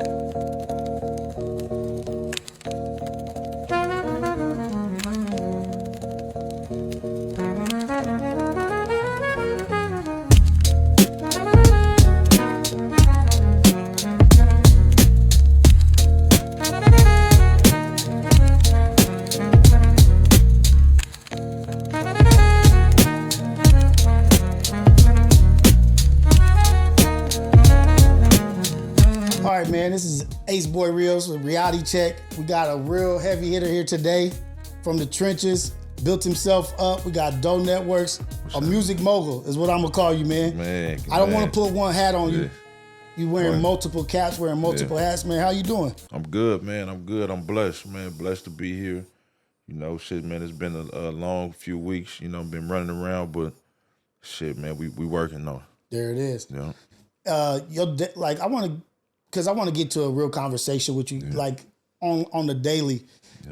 All right, man, this is Ace Boy Rios with Reality Check. We got a real heavy hitter here today from the trenches, built himself up. We got Dough Networkz, a music mogul is what I'm gonna call you, man. I don't want to put one hat on you. You wearing multiple caps, wearing multiple hats, man. How you doing? I'm good, man. I'm good. I'm blessed, man. Blessed to be here. You know, shit, man, it's been a long few weeks, you know, been running around, but shit, man, we working on it. There it is. Yeah. I want to get to a real conversation with you, like on the daily,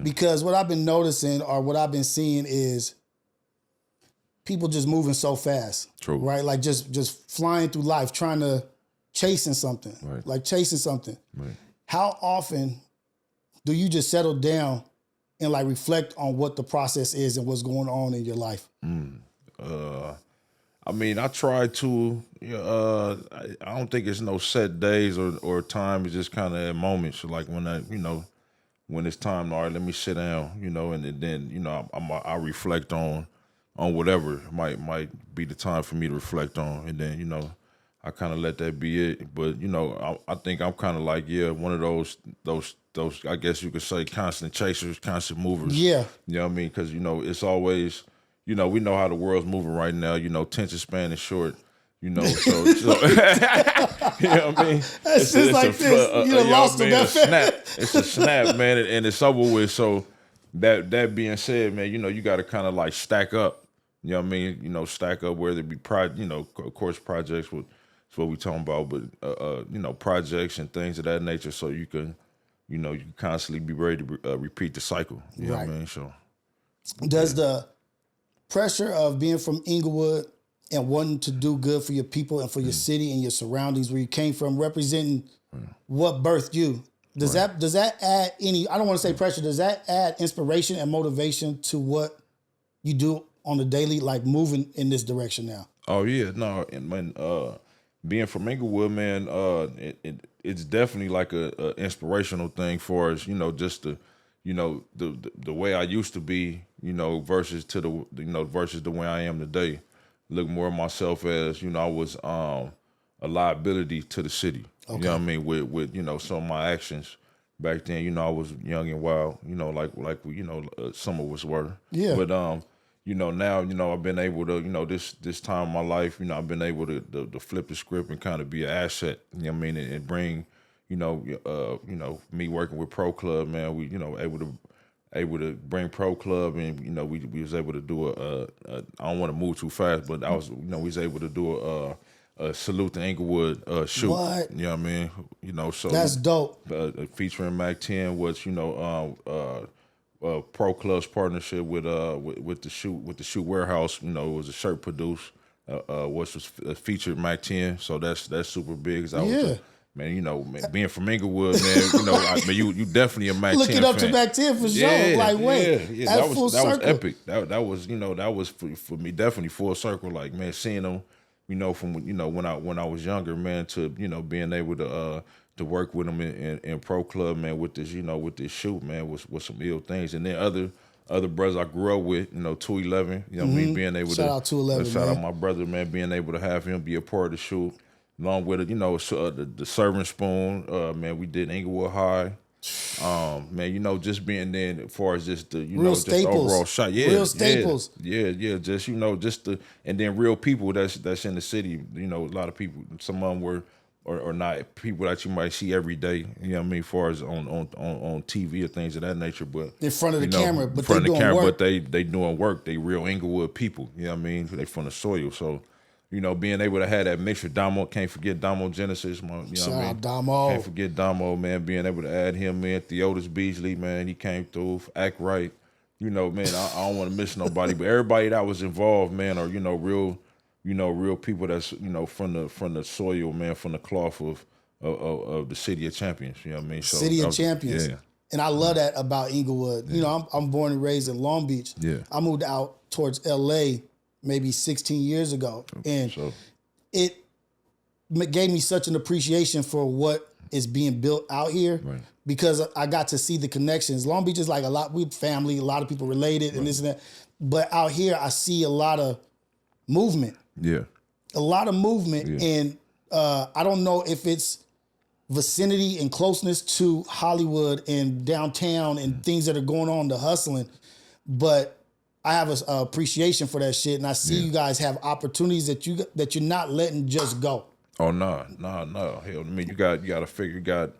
because what I've been noticing or what I've been seeing is people just moving so fast. True. Right? Like just flying through life, chasing something. Right. Like chasing something. Right. How often do you just settle down and like reflect on what the process is and what's going on in your life? I mean, I try to. I don't think it's no set days or time. It's just kind of at moments. So like when it's time. All right, let me sit down. And then I reflect on whatever might be the time for me to reflect on, and then I kind of let that be it. But I think I'm kind of like one of those I guess you could say constant chasers, constant movers. Yeah. You know what I mean? Because it's always. We know how the world's moving right now. Attention span is short. So you know what I mean? It's just like this. You lost them. It's a snap, man, and it's over with. So that being said, man, you got to kind of like stack up. You know what I mean? Stack up, whether it be of course, projects. That's what we talking about, but projects and things of that nature. So you can, you can constantly be ready to repeat the cycle. You know what I mean? So does the pressure of being from Inglewood and wanting to do good for your people and for your city and your surroundings where you came from, representing what birthed you, does that add any, I don't want to say pressure, does that add inspiration and motivation to what you do on the daily, like moving in this direction now? Oh yeah, no, and when being from Inglewood, man, it's definitely like a inspirational thing for us, just to the way I used to be, versus versus the way I am today. Look more at myself as, I was a liability to the city. Okay. You know what I mean? With some of my actions back then, I was young and wild, like we, some of us were. Yeah. But now, I've been able to, this time in my life, I've been able to flip the script and kind of be an asset, you know what I mean, and bring me working with Pro Club, man, we, able to bring Pro Club, and we was able to do I don't want to move too fast, but we was able to do a salute to Inglewood shoot. What? You know what I mean? So that's dope. Featuring Mac 10 was Pro Club's partnership with the shoot warehouse. It was a shirt produced, which was featured Mac 10. So that's super big. Man, being from Inglewood, man, you definitely a Mac 10 Look it up fan. to Mac 10 for sure. Like, wait, yeah. That was epic. That was for me definitely full circle. Like, man, seeing them, from when I was younger, man, to being able to work with them in Pro Club, man, with this with this shoot, man, was some ill things. And then other brothers I grew up with, 211, me being able shout out 211, shout out my brother, man, being able to have him be a part of the shoot. Along with it, the serving spoon, man, we did Inglewood High. Man, just being there as far as just the, real just staples. the overall shot. Yeah. Real staples. Yeah. Just, and then real people that's in the city. A lot of people, some of them were, or not people that you might see every day, you know what I mean, as far as on TV or things of that nature. But in front of the camera, but they doing work. But they doing work. They real Inglewood people, you know what I mean? They from the soil. So, being able to have that mixture, Damo, can't forget Damo Genesis. Shout out Damo. Can't forget Damo, man, being able to add him in. Theodis Beasley, man, he came through, Act Right. Man, I don't want to miss nobody, but everybody that was involved, man, are, real people that's, from the soil, man, from the cloth of of the city of champions. You know what I mean? So City of Champions. Yeah. And I love that about Inglewood. You know, I'm born and raised in Long Beach. Yeah. I moved out towards LA maybe 16 years ago. And it gave me such an appreciation for what is being built out here because I got to see the connections. Long Beach is like we family, a lot of people related and this and that. But out here, I see a lot of movement. Yeah. A lot of movement. Yeah. And I don't know if it's vicinity and closeness to Hollywood and downtown and things that are going on, the hustling, but I have a appreciation for that shit, and I see you guys have opportunities that you're not letting just go. Oh no. Hell, I mean, you got to figure.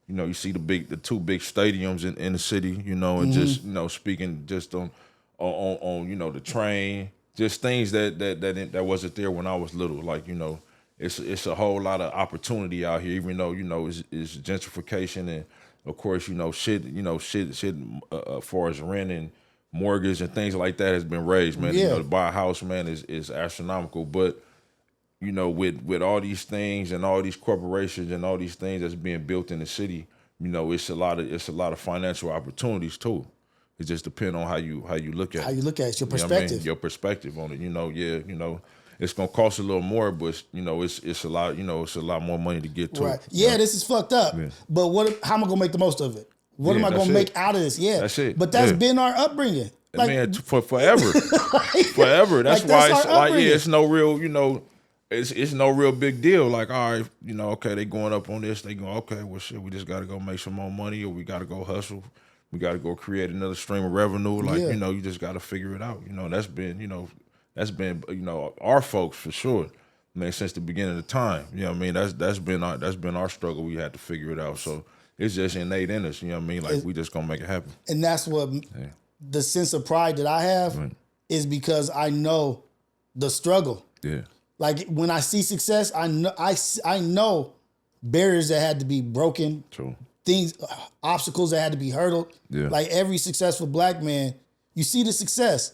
You see the two big stadiums in the city. You know, and just speaking just on the train, just things that wasn't there when I was little. Like It's a whole lot of opportunity out here, even though it's gentrification and of course shit as far as rent and mortgage and things like that has been raised, man. Yeah. To buy a house, man, is astronomical. But with all these things and all these corporations and all these things that's being built in the city, it's a lot of financial opportunities too. It just depends on how you look at it. How you look at it, it's your You know what I mean? perspective. Your perspective on it. It's gonna cost a little more, but it's a lot. It's a lot more money to get to. Right. Yeah, this is fucked up. Yeah. But how am I gonna make the most of it? What am I gonna make out of this? Yeah, that's it. But that's been our upbringing. Like, man, for forever, forever. That's why it's like it's no real. It's no real big deal. Like, all right, okay, they going up on this. They go, okay, well, shit, we just got to go make some more money, or we got to go hustle. We got to go create another stream of revenue. Like, you just got to figure it out. That's been our folks for sure, man, since the beginning of the time. You know what I mean? That's been our struggle. We had to figure it out. So it's just innate in us. You know what I mean? Like we just gonna make it happen. And that's what the sense of pride that I have is because I know the struggle. Yeah. Like when I see success, I know barriers that had to be broken. True. Things, obstacles that had to be hurdled. Yeah. Like every successful black man, you see the success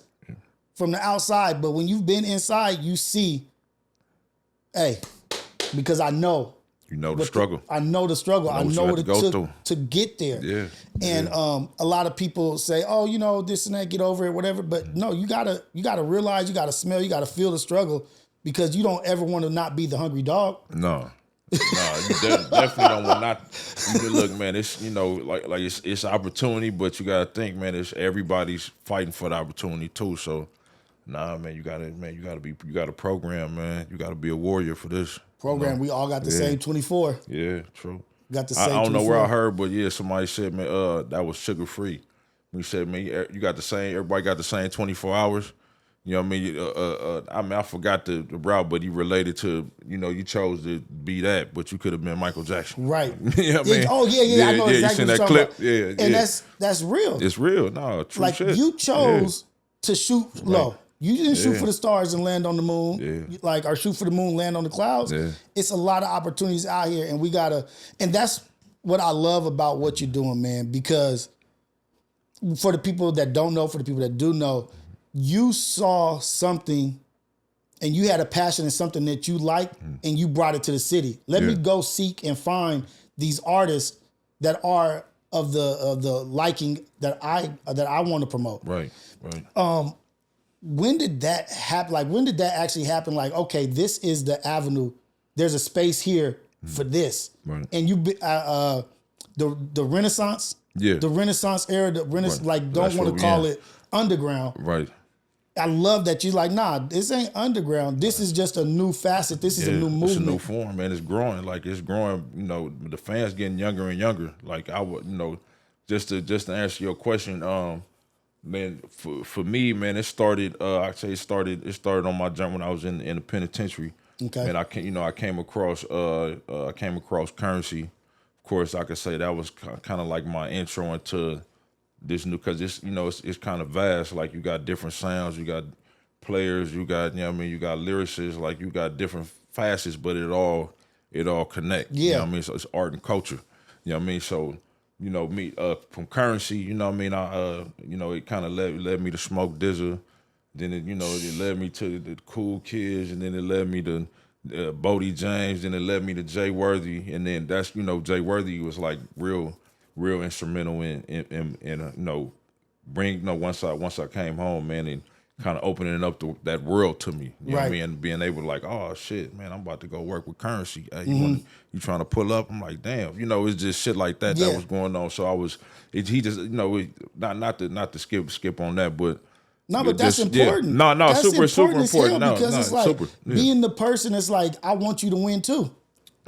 from the outside, but when you've been inside, you see, because I know. The struggle. I know the struggle. I know what it took to get there. Yeah. And a lot of people say, oh, this and that, get over it, whatever. But no, you gotta realize, you gotta smell, you gotta feel the struggle because you don't ever want to not be the hungry dog. No. No, you definitely don't want not. Look, man, it's it's opportunity, but you gotta think, man, everybody's fighting for the opportunity too. So, nah, man, you gotta program, man. You gotta be a warrior for this program. We all got the same 24. Yeah, true. Got the same. I don't know where I heard, but yeah, somebody said, man, that was sugar free. We said, man, you got the same. Everybody got the same 24 hours. You know what I mean? I forgot the route, but he related to, you chose to be that, but you could have been Michael Jackson. Right. You know what I mean? Oh, yeah, I know exactly you seen what that you're clip? talking about. And that's real. It's real. No, true like, shit. you chose to shoot low. You didn't shoot for the stars and land on the moon. Yeah. Or shoot for the moon, land on the clouds. Yeah. It's a lot of opportunities out here, and and that's what I love about what you're doing, man, because for the people that don't know, for the people that do know, you saw something and you had a passion in something that you liked and you brought it to the city. Let me go seek and find these artists that are of the liking that I want to promote. Right. When did that happen? Like, when did that actually happen? Like, okay, this is the avenue. There's a space here for this. Right. And you, the Renaissance, the Renaissance era, the Renaissance, don't want to call it underground. Right. I love that you're like, nah, this ain't underground. This is just a new facet. This is a new movement. It's a new form, man. It's growing. Like, it's growing. The fans getting younger and younger. Like, I would, just to answer your question, man, for me, man, it started. I'd say it started on my jump when I was in the penitentiary. Okay. And I came across currency. Of course, I could say that was kind of like my intro into this new, because it's kind of vast. Like, you got different sounds, you got players, you got you got lyricists, like you got different facets, but it all connect. Yeah. You know what I mean? So it's art and culture. You know what I mean? So me from currency, you know what I mean? It kind of led me to Smoke Dizzle. Then it led me to the Cool Kids, and then it led me to Bodie James, then it led me to Jay Worthy, and then that's Jay Worthy was like real instrumental in bring once I came home, man, and kind of opening up that world to me. You know what I mean? And being able to like, oh shit, man, I'm about to go work with Currency. Hey, you trying to pull up? I'm like, damn, it's just shit like that that was going on. So I was, he just, not to skip on that, but. No, but that's important. No, that's super important. No, because it's like being the person that's like, I want you to win too.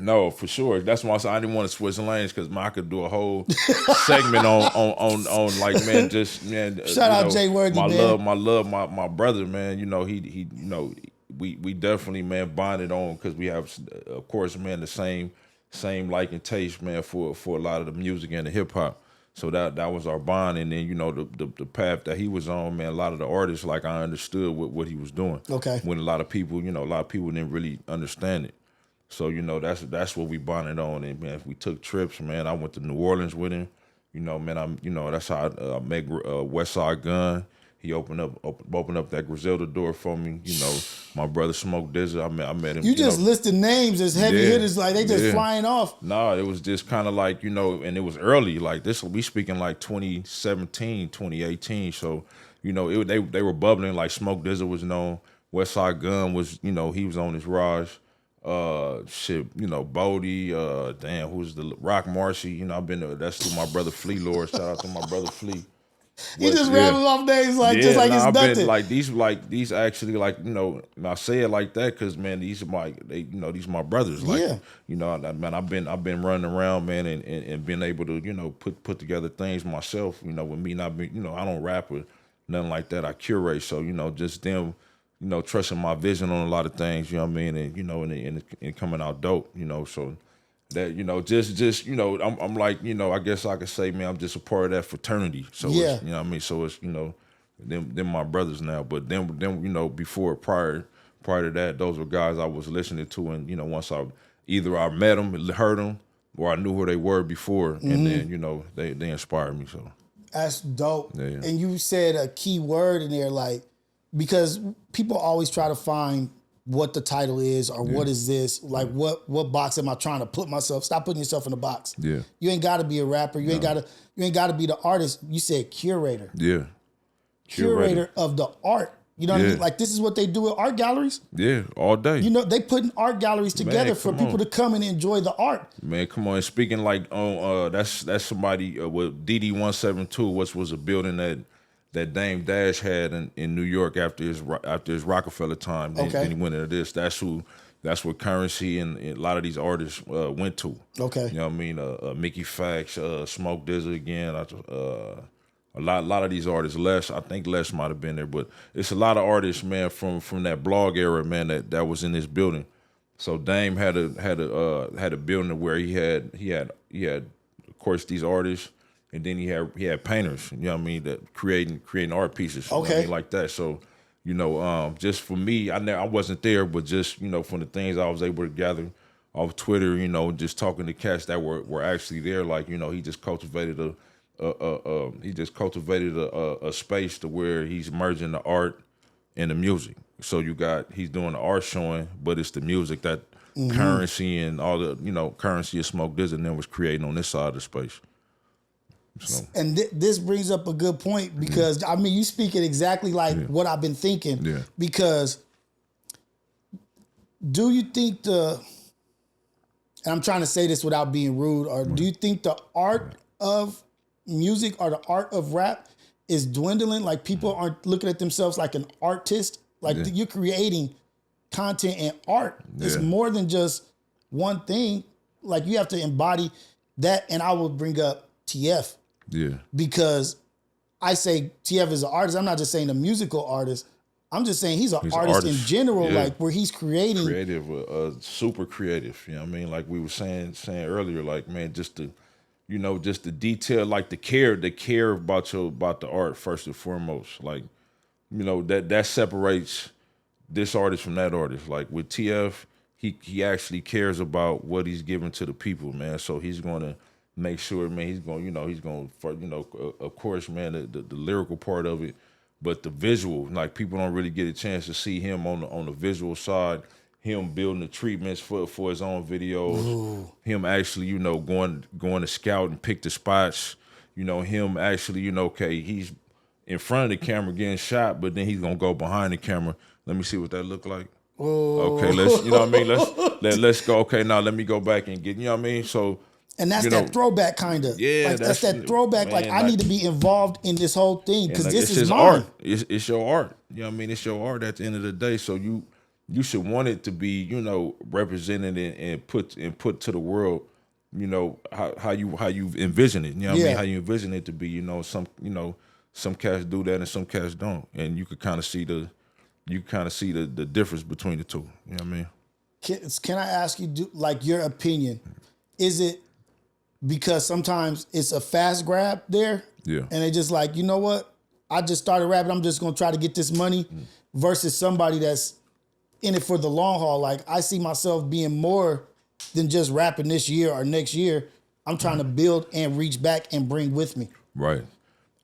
No, for sure. That's why I said I didn't want to switch lanes because I could do a whole segment on like Shout out Jay Worthy, my brother, man. We definitely, man, bonded on because we have, of course, man, the same like and taste, man, for a lot of the music and the hip hop. So that was our bond, and then the path that he was on, man. A lot of the artists, like I understood what he was doing. Okay. When a lot of people didn't really understand it. So that's what we bonded on, and man, if we took trips, man. I went to New Orleans with him. Man, that's how I met West Side Gun. He opened up that Griselda door for me. My brother Smoke Dizzy, I met him. You just listed names as heavy hitters, like they just flying off. No, it was just kind of like, and it was early. Like this, we speaking like 2017, 2018. So, they were bubbling. Like Smoke Dizzy was known. West Side Gun was, he was on his rise. Bodie, who's the Rock Marcy? I've been that's through my brother Flea Lord. Shout out to my brother Flea. You just rattling off names just like it's nothing. These actually I say it like that because man, these are my brothers. Like, man, I've been running around, man, and been able to put together things myself. With me not being I don't rap or nothing like that. I curate, so just them. Trusting my vision on a lot of things, you know what I mean, and and coming out dope, so that I'm like, I guess I could say, man, I'm just a part of that fraternity. So it's, what I mean, so it's them my brothers now, but then before prior to that, those were guys I was listening to, and once I met them, heard them, or I knew who they were before, and then they inspired me. So that's dope. Yeah. And you said a key word in there, like. Because people always try to find what the title is or what is this, like what box am I trying to put myself? Stop putting yourself in a box. Yeah, you ain't got to be a rapper. You ain't got to be the artist. You said curator. Yeah, curator of the art. You know what I mean? Like this is what they do at art galleries. Yeah, all day. They putting art galleries together for people to come and enjoy the art. Man, come on. And speaking like on that's somebody with DD172, which was a building that Dame Dash had in New York after his Rockefeller time. Then he went into this. That's what Currency and a lot of these artists went to. Okay. You know what I mean? Mickey Fax, Smoke Dizzy again. A lot of these artists. I think Les might have been there, but it's a lot of artists, man, from that blog era, man, that was in this building. So Dame had a building where he had of course these artists. And then he had painters, you know what I mean, that creating art pieces, you know what I mean, like that. So, just for me, I wasn't there, but just from the things I was able to gather off Twitter, just talking to cats that were actually there, like he just cultivated a space to where he's merging the art and the music. So he's doing the art showing, but it's the music that Currency and all the Currency and Smoke Dizzy and them was creating on this side of the space. So. And this brings up a good point because, I mean, you speak it exactly like what I've been thinking. Yeah. Because do you think and I'm trying to say this without being rude, or do you think the art of music or the art of rap is dwindling? Like people aren't looking at themselves like an artist? Like you're creating content and art. It's more than just one thing. Like you have to embody that. And I will bring up TF. Yeah. Because I say TF is an artist. I'm not just saying a musical artist. I'm just saying he's an artist in general, like where he's creating. Creative, super creative. You know what I mean? Like we were saying earlier, like, man, just the detail, like the care about the art first and foremost. Like, that separates this artist from that artist. Like with TF, he actually cares about what he's giving to the people, man. So he's gonna make sure, man, he's going, of course, man, the lyrical part of it, but the visual, like people don't really get a chance to see him on the visual side, him building the treatments for his own videos, him actually, going to scout and pick the spots, him actually, okay, he's in front of the camera getting shot, but then he's gonna go behind the camera. Let me see what that look like. Okay, let's, let's go. Okay, now let me go back and get, you know what I mean? So, and that's that throwback kind of. Yeah, like, that's that throwback. Man, I need to be involved in this whole thing because this is mine. Art. It's your art. You know what I mean? It's your art at the end of the day. So you should want it to be, represented and put to the world, how you envision it. You know what I mean? How you envision it to be. Some cats do that and some cats don't, and you could kind of see the difference between the two. You know what I mean? Can I ask you, like, your opinion? Is it because sometimes it's a fast grab there, and they just like, you know what? I just started rapping. I'm just gonna try to get this money, versus somebody that's in it for the long haul. Like, I see myself being more than just rapping this year or next year. I'm trying to build and reach back and bring with me. Right.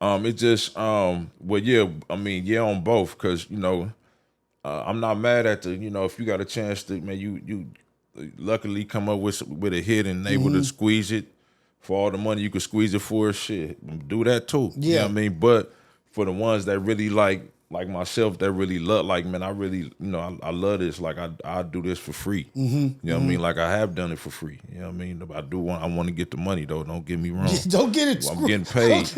It just on both, because I'm not mad at the if you got a chance to, man, you luckily come up with a hit and able to squeeze it for all the money you could squeeze it for, shit, do that too. Yeah. You know what I mean? But for the ones that really like myself, that really love, like, man, I really, I love this. Like, I do this for free. You know what I mean? Like, I have done it for free. You know what I mean? I want to get the money though. Don't get me wrong. Don't get it. I'm getting paid.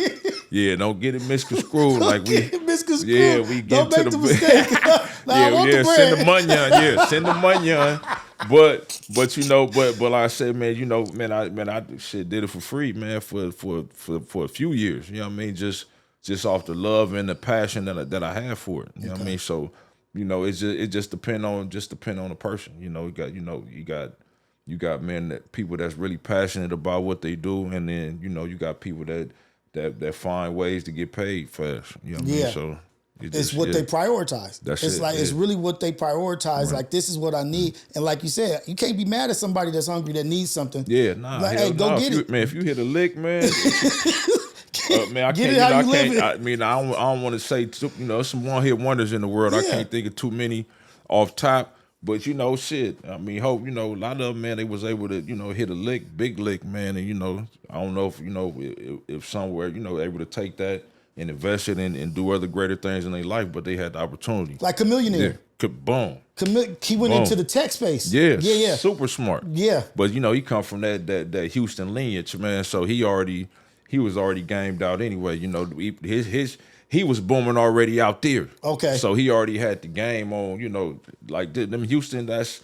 Don't get it misconstrued. Like, misconstrued. Yeah, we get to the mistake. Send the money on. Yeah, send the money on. But like I said, man, I did it for free, man, for a few years. You know what I mean? Just off the love and the passion that I have for it. You know what I mean? So, it just depend on the person. You got men, people that's really passionate about what they do, and then you got people that find ways to get paid fast. You know what I mean? So it's what they prioritize. It's really what they prioritize. Right. Like, this is what I need. And like you said, you can't be mad at somebody that's hungry that needs something. Yeah, nah. Like, hey, go get it. Man, if you hit a lick, man. Man, I get can't. I don't want to say, some one-hit wonders in the world. Yeah. I can't think of too many off top. But shit. I mean, hope a lot of them, man, they was able to hit a big lick, man. And I don't know if somewhere able to take that and invest it and do other greater things in their life, but they had the opportunity. Like Chameleonaire. Yeah. Boom. He went into the tech space. Yeah. Super smart. Yeah. But he come from that Houston lineage, man. So he was already gamed out anyway. He was booming already out there. Okay. So he already had the game on, like them Houston, that's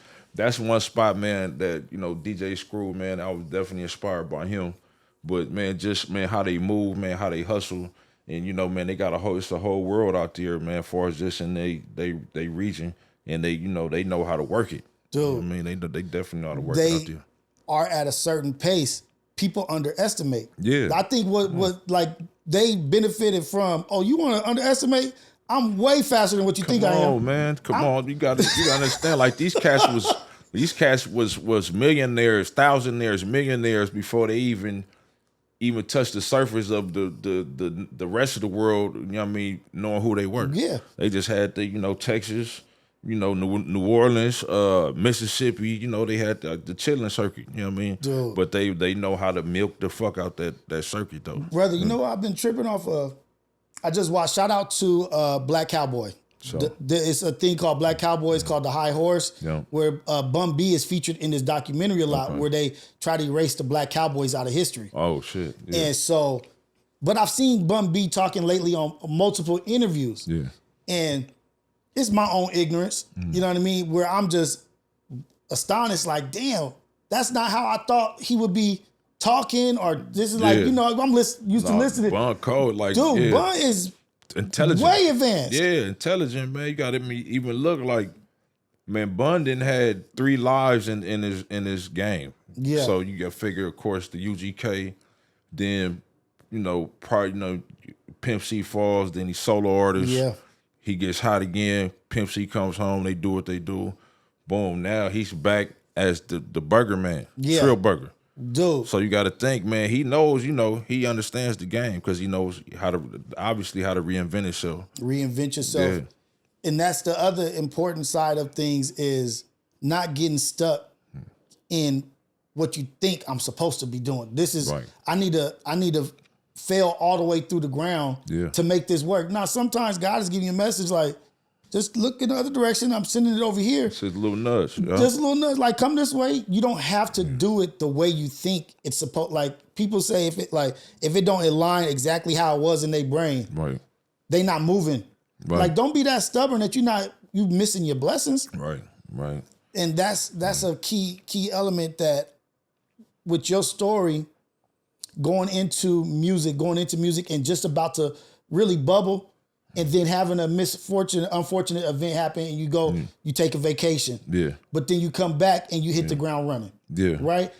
one spot, man, that, DJ Screw, man, I was definitely inspired by him. But, man, how they move, man, how they hustle. And, man, they got it's a whole world out there, man, as far as just in they region. And they know how to work it. Dude. You know what I mean? They definitely know how to work it out there. They are at a certain pace. People underestimate. Yeah. I think what like they benefited from, you want to underestimate? I'm way faster than what you think I am. Come on, man. Come on. You gotta understand, like, these cats was millionaires, thousandaires, millionaires before they even touched the surface of the rest of the world, you know what I mean, knowing who they were. Yeah. They just had the Texas, New Orleans, Mississippi, they had the chilling circuit, you know what I mean? Dude. But they know how to milk the fuck out that circuit, though. Brother, you know what I've been tripping off of? I just watched, shout out to Black Cowboy. So. It's a thing called Black Cowboys called The High Horse, yeah. where Bun B is featured in this documentary a lot, where they try to erase the Black Cowboys out of history. Oh, shit. Yeah. And so, but I've seen Bun B talking lately on multiple interviews. Yeah. And it's my own ignorance, you know what I mean? Where I'm just astonished, like, damn, that's not how I thought he would be talking, or this is like, I'm used to listening. Bun code, like, dude, Bun is intelligent, way advanced. Yeah, intelligent, man. You got to even look like, man, Bun didn't had 3 lives in his game. Yeah. So you got to figure, of course, the UGK, then Pimp C falls, then he's solo artist. Yeah. He gets hot again. Pimp C comes home. They do what they do. Boom. Now he's back as the burger man. Yeah. Trill Burger. Dude. So you got to think, man, he knows, he understands the game because he knows how to reinvent himself. Reinvent yourself. Yeah. And that's the other important side of things is not getting stuck in what you think I'm supposed to be doing. This is Right. I need to fail all the way through the ground to make this work. Now, sometimes God is giving you a message like, just look in the other direction. I'm sending it over here. It's just a little nudge. Yeah. Just a little nudge. Like, come this way. You don't have to do it the way you think it's supposed. Like, people say if it don't align exactly how it was in their brain, Right. they not moving. Right. Like, don't be that stubborn that you missing your blessings. Right. Right. And that's a key element that with your story going into music and just about to really bubble, and then having a unfortunate event happen, and you take a vacation. Yeah. But then you come back and you hit the ground running. Yeah. Right?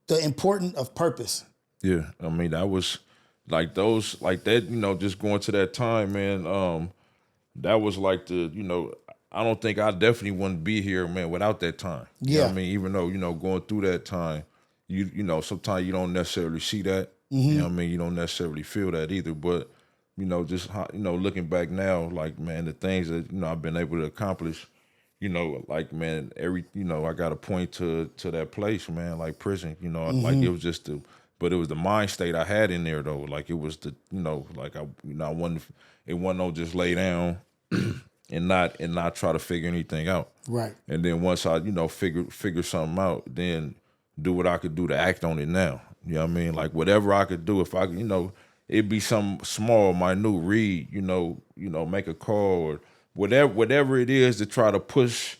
The importance of purpose. Yeah. I mean, that was like that, just going to that time, man, that was like I don't think I definitely wouldn't be here, man, without that time. Yeah. You know what I mean? Even though, going through that time, sometimes you don't necessarily see that. You know what I mean? You don't necessarily feel that either. But, just how, looking back now, like, man, the things that, I've been able to accomplish, like, man, I got to point to that place, man, like prison, like it was just but it was the mind state I had in there though. Like it was like I wasn't, it wasn't no just lay down and not try to figure anything out. Right. And then once I, figure something out, then do what I could do to act on it now. You know what I mean? Like whatever I could do, if I could, it'd be some small, minute read, make a call or whatever it is to try to push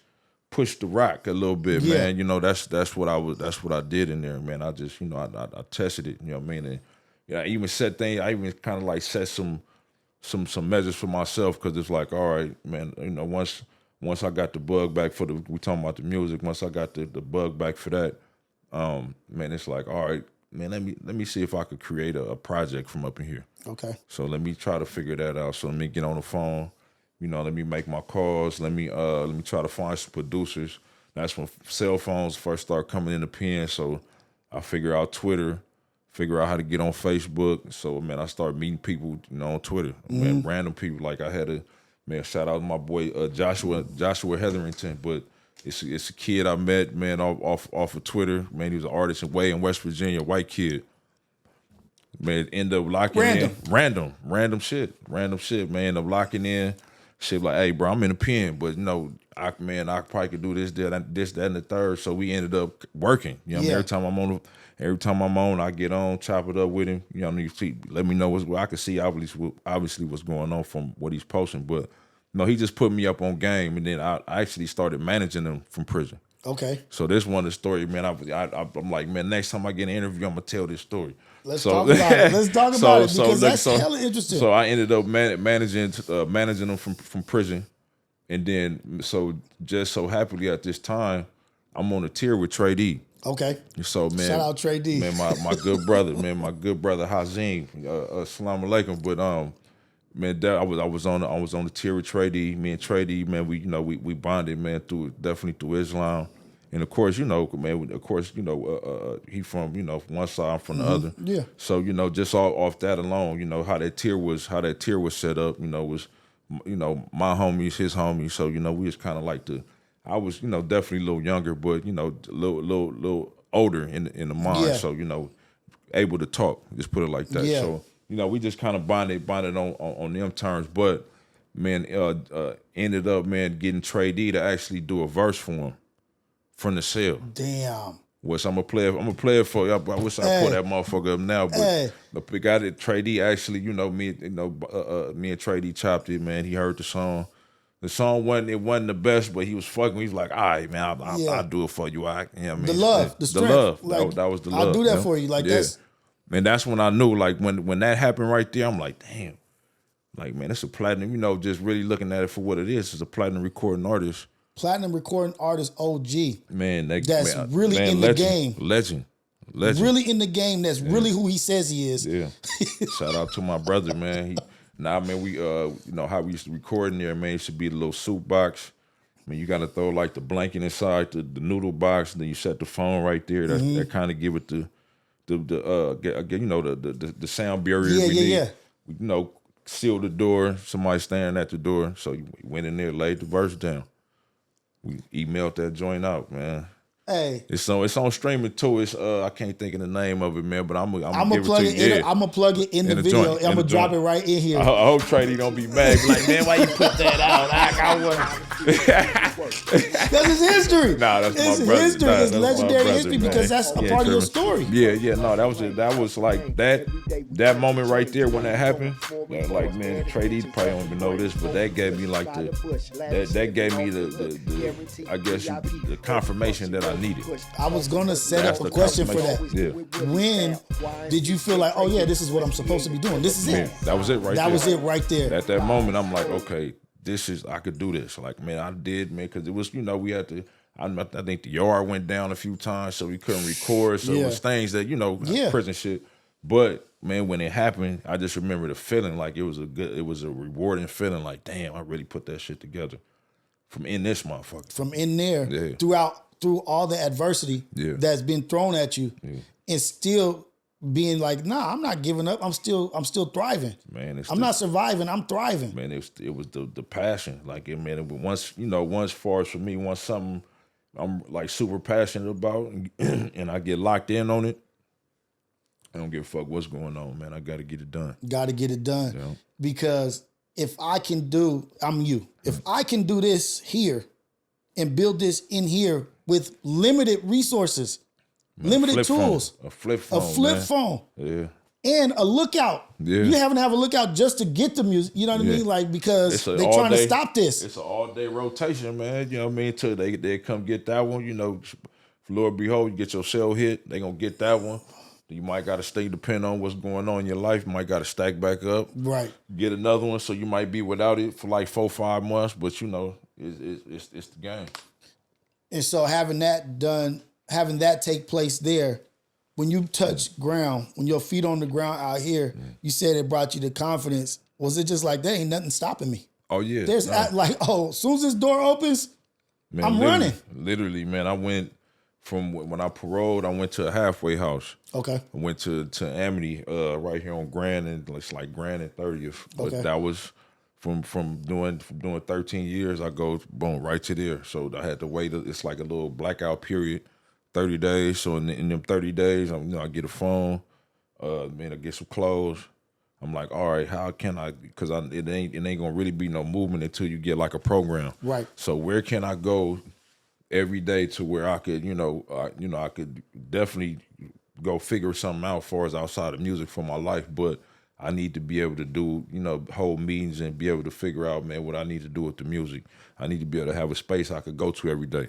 the rock a little bit, man. That's what I did in there, man. I just, I tested it, you know what I mean? And I even set things, I even kind of like set some measures for myself, because it's like, all right, man, once I got the bug back we talking about the music, once I got the bug back for that, man, it's like, all right, man, let me see if I could create a project from up in here. Okay. So let me try to figure that out. So let me get on the phone, let me make my calls, let me try to find some producers. That's when cell phones first start coming in the pen. So I figure out Twitter, figure out how to get on Facebook. So, man, I started meeting people, on Twitter, man, random people. Like I had shout out to my boy Joshua Hetherington, but it's a kid I met, man, off of Twitter. Man, he was an artist way in West Virginia, white kid. Man, end up locking in. Random shit, man. End up locking in. Shit like, hey, bro, I'm in the pen, but I probably could do this, that, and the third. So we ended up working. You know what I mean? Every time I'm on, I get on, chop it up with him. You know what I mean? Let me know what I can see obviously what's going on from what he's posting. But he just put me up on game, and then I actually started managing him from prison. Okay. So this one the story, man. I'm like, man, next time I get an interview, I'm gonna tell this story. Let's talk about it. Let's talk about it, because that's hella interesting. So I ended up managing them from prison, and then just so happily at this time, I'm on a tier with Trey D. Okay. So man, shout out Trey D. Man, my good brother, Hazim. Assalamu alaikum. But man, I was on the tier with Trey D. Me and Trey D, man, we bonded, man, definitely through Islam. And of course, man, he from, from one side, I'm from the other. Yeah. So, just off that alone, how that tier was set up, was, my homies, his homies. So, we was kind of like I was, definitely a little younger, but, a little older in the mind. Yeah. So, able to talk, just put it like that. Yeah. So, we just kind of bonded on them terms. But, man, ended up, man, getting Trey D to actually do a verse for him from the cell. Damn. Which I'm gonna play it for you. I wish I pull that motherfucker up now, but the guy that Trey D actually, me and Trey D chopped it, man. He heard the song. The song wasn't the best, but he was fucking. He was like, all right, man, I'll do it for you. You know what I mean? The love, the strength. love. Like, that was the love. I'll do that for you. Like that's. And that's when I knew, like when that happened right there, I'm like, damn, like man, it's a platinum. Just really looking at it for what it is. It's a platinum recording artist. Platinum recording artist OG. Man, that's really in the game. Legend. Really in the game. That's really who he says he is. Yeah. Shout out to my brother, man. We how we used to record in there, man. It should be the little soup box. I mean, you got to throw like the blanket inside the noodle box, and then you set the phone right there. That kind of give it the sound barrier we need. We, seal the door. Somebody standing at the door. So we went in there, laid the verse down. we emailed that joint out, man. Hey, it's on streaming too. It's I can't think of the name of it, man. But I'm gonna gonna plug it. Yeah. I'm gonna plug it in the video. I'm gonna drop it right in here. I hope Trady don't be mad. Be like, man, why you put that out? That's his history. Nah, that's it's my brother. History. Nah, it's legendary history, man. Because that's a part of your story. Yeah. No, that was like that moment right there when that happened. Like, man, Trady probably don't even know this, but that gave me like that gave me the I guess the confirmation that I needed. I was gonna set up a question for that. Yeah. When did you feel like, oh yeah, this is what I'm supposed to be doing? This is it. That was it right there. That was it right there. At that moment, I'm like, okay, I could do this. Like, man, I did, man, because it was, we had to. I think the yard went down a few times, so we couldn't record. So it was things that prison shit. But man, when it happened, I just remember the feeling. Like it was a rewarding feeling. Like, damn, I really put that shit together from in this motherfucker. From in there, through all the adversity that's been thrown at you, and still being like, nah, I'm not giving up. I'm still thriving. Man, I'm not surviving. I'm thriving. Man, it was the passion. Like, once far as for me, once something I'm like super passionate about, and I get locked in on it, I don't give a fuck what's going on, man. I got to get it done. Got to get it done. Because if I can do, I'm you. If I can do this here and build this in here with limited resources, limited tools, a flip phone, yeah, and a lookout. Yeah. You haven't have a lookout just to get the music. You know what I mean? Like, because they're trying to stop this. It's an all-day rotation, man. You know what I mean? Till they come get that one. Lord behold, you get your cell hit, they gonna get that one. You might got to stay depending on what's going on in your life. You might got to stack back up. Right. Get another one, so you might be without it for like 4-5 months, but it's the game. And so having that take place there, when you touch ground, when your feet on the ground out here, you said it brought you the confidence. Was it just like, there ain't nothing stopping me? Oh, yeah. There's as soon as this door opens, man, I'm running. Literally, man, I went from when I paroled, I went to a halfway house. Okay. I went to Amity, right here on Grand and it's like Grand and 30th. But that was from doing 13 years, I go boom right to there. So I had to wait. It's like a little blackout period, 30 days. So in them 30 days, I get a phone, I get some clothes. I'm like, all right, how can I? Because it ain't gonna really be no movement until you get like a program. Right. So where can I go every day to where I could, I could definitely go figure something out as far as outside of music for my life, but I need to be able to do, hold meetings and be able to figure out, man, what I need to do with the music. I need to be able to have a space I could go to every day.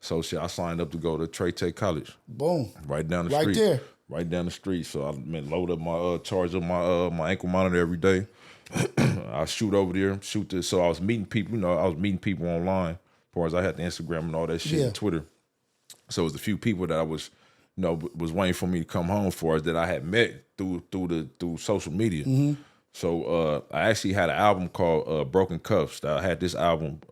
So I signed up to go to Trey Tech College. Boom. Right down the street. Right there. Right down the street. So I load up my charge up my ankle monitor every day. I shoot over there, So I was meeting people, I was meeting people online. As far as I had the Instagram and all that shit and Twitter. So it was a few people that I was, was waiting for me to come home for us that I had met through social media. Mm-hmm. So I actually had an album called Broken Cuffs. I had this album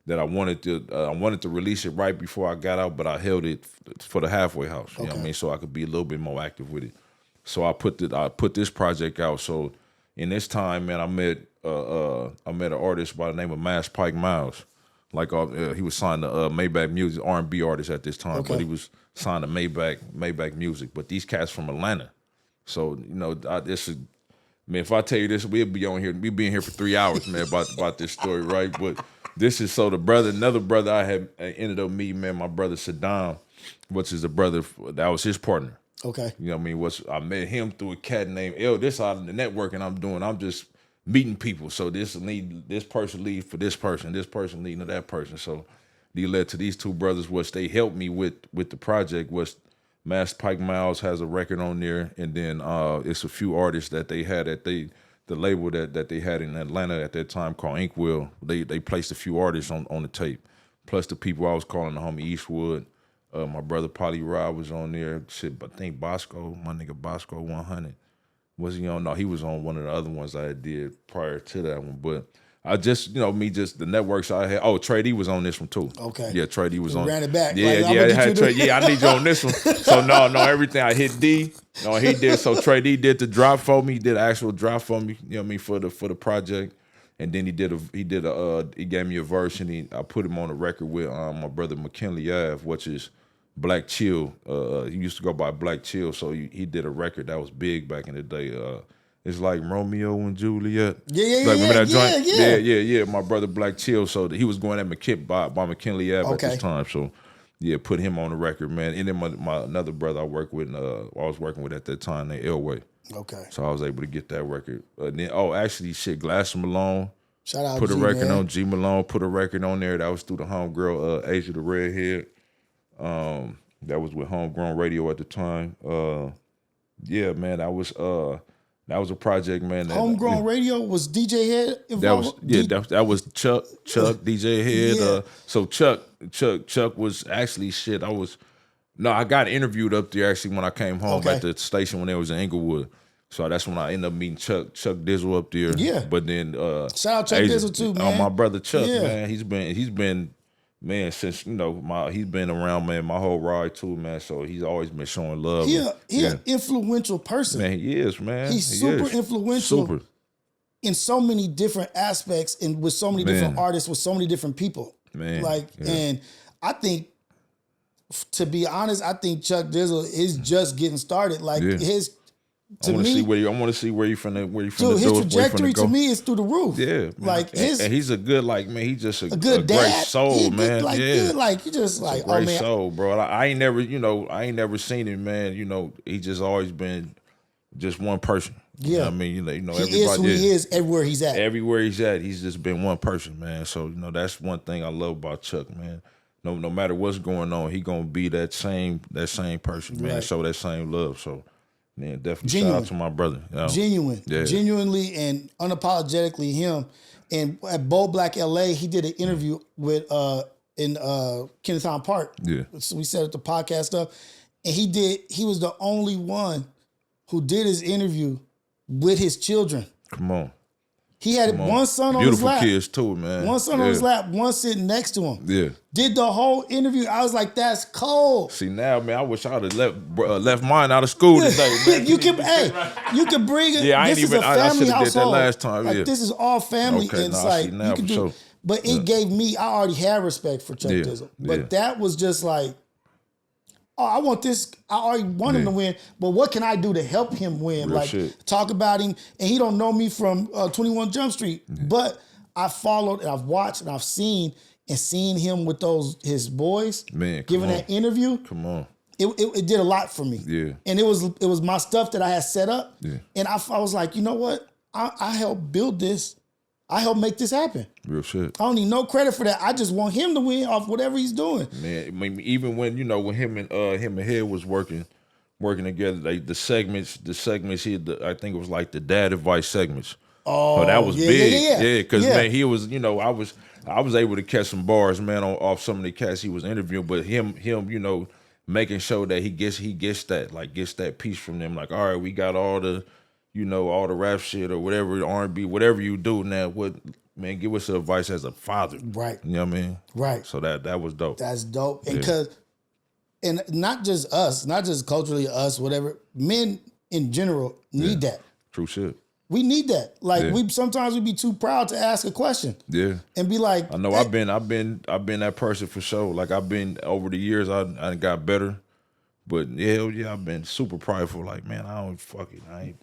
that I wanted to release it right before I got out, but I held it for the halfway house. You know what I mean? So I could be a little bit more active with it. So I put this project out. So in this time, man, I met an artist by the name of Mass Pike Miles. Like he was signed to Maybach Music, R&B artist at this time, but he was signed to Maybach Music. But these cats from Atlanta, so if I tell you this, we'll be in here for 3 hours, man, about this story, right? But this is another brother I had ended up meeting, man, my brother Saddam, which is the brother that was his partner. Okay, you know what I mean? I met him through a cat named L. This out of the networking I'm just meeting people. So this person lead for this person leading to that person. So they led to these two brothers, which they helped me with the project. Was Mass Pike Miles has a record on there, and then it's a few artists that they had the label that they had in Atlanta at that time called Inkwell. They placed a few artists on the tape, plus the people I was calling the homie Eastwood. My brother Polly Rod was on there. Shit, I think Bosco, my nigga Bosco 100. Was he on? No, he was on one of the other ones I did prior to that one. But I just, the Networkz I had. Oh, Trey D was on this one too. Okay. Yeah, Trey D was on. Ran it back. Yeah, I need you on this one. So no, everything I hit D. No, he did. So Trey D did the drop for me. He did an actual drop for me. You know what I mean, for the project. And then he gave me a verse, and I put him on a record with my brother McKinley Ave, which is Black Chill. He used to go by Black Chill, so he did a record that was big back in the day. It's like Romeo and Juliet. Remember that joint? Yeah. My brother Black Chill. So he was going at by McKinley Ave at this time. So yeah, put him on the record, man. And then my another brother I worked with, I was working with at that time, named Elway. Okay. So I was able to get that record. Then actually, Glass Malone. Shout out put a record man. on G Malone. Put a record on there. That was through the homegirl Asia the Redhead. That was with Homegrown Radio at the time. Yeah, man, that was a project, man. Homegrown Radio was DJ Head involved? That was Chuck, DJ Head. Yeah. So Chuck was actually I got interviewed up there actually when I came home at the station when they was in Inglewood. So that's when I ended up meeting Chuck Dizzle up there. Yeah. But then shout out Chuck Dizzle too, man. My brother Chuck, man, he's been man since he's been around, man, my whole ride too, man. So he's always been showing love. He's an influential person. Man, he is, man. He's super influential in so many different aspects and with so many different artists, with so many different people. Man. And I think, to be honest, I think Chuck Dizzle is just getting started. I want to see where you finna dude, his trajectory to me is through the roof. Yeah, man. And he's a good he's just a good great soul, man. Good, you just a great soul, bro. I ain't never seen him, man. He just always been just one person. Yeah, you know what I mean, everybody is who he is everywhere he's at. Everywhere he's at, he's just been one person, man. So that's one thing I love about Chuck, man. No matter what's going on, he gonna be that same person, man. Show that same love. So. Man, definitely shout out to my brother. Genuinely and unapologetically him. And at Bold Black LA, he did an interview with in Kennethtown Park. Yeah. So we set up the podcast stuff. And he was the only one who did his interview with his children. Come on. He had one son on his lap. Beautiful kids too, man. One son on his lap, one sitting next to him. Yeah. Did the whole interview. I was like, that's cold. See, now, man, I wish I would have left mine out of school today, man. you can bring it. Yeah, this is a family household. Did that last time. Like, this is all family. Okay, and it's like, you can do. But it gave me, I already had respect for Chuck Dizzle. But that was just like, I want this. I already want him to win, but what can I do to help him win? Real shit. Talk about him, and he don't know me from 21 Jump Street, but I followed and I've watched and I've seen him with his boys, man, giving that interview. Come on, it did a lot for me. Yeah, and it was my stuff that I had set up. Yeah, and I was like, you know what? I helped build this. I helped make this happen. Real shit. I don't need no credit for that. I just want him to win off whatever he's doing. Man, I mean, even when when him and Head was working together, like the segments I think it was like the dad advice segments. Oh, that was big. Yeah, because man, he was, I was able to catch some bars, man, off some of the cats he was interviewing, but him, making sure that he gets that piece from them. Like, all right, we got all the all the rap shit or whatever, R&B, whatever you do now, give us advice as a father. Right. You know what I mean? Right. So that was dope. That's dope. And not just us, not just culturally us, whatever, men in general need that. True shit. We need that. Like sometimes we be too proud to ask a question. Yeah. And be like, I know I've been that person for sure. Like I've been over the years, I got better. But hell yeah, I've been super prideful. Like, man, I don't fuck it. I ain't.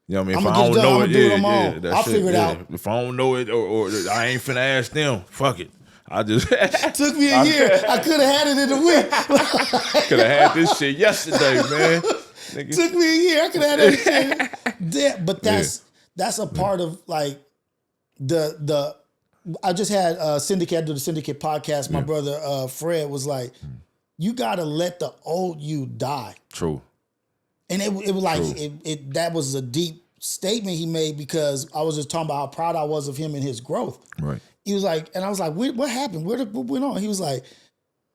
You know what I mean? If I don't know it, I'll figure it out. If I don't know it or I ain't finna ask them, fuck it. I just took me a year. I could have had it in a week. Could have had this shit yesterday, man. Nigga. Took me a year. I could have had that shit. But that's a part of like the I just had Syndicate, I do the Syndicate podcast. My brother Fred was like, you gotta let the old you die. True. And it was like that was a deep statement he made because I was just talking about how proud I was of him and his growth. Right. He was like, and I was like, what happened? What went on? He was like,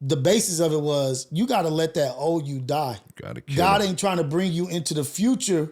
the basis of it was you got to let that old you die. God ain't trying to bring you into the future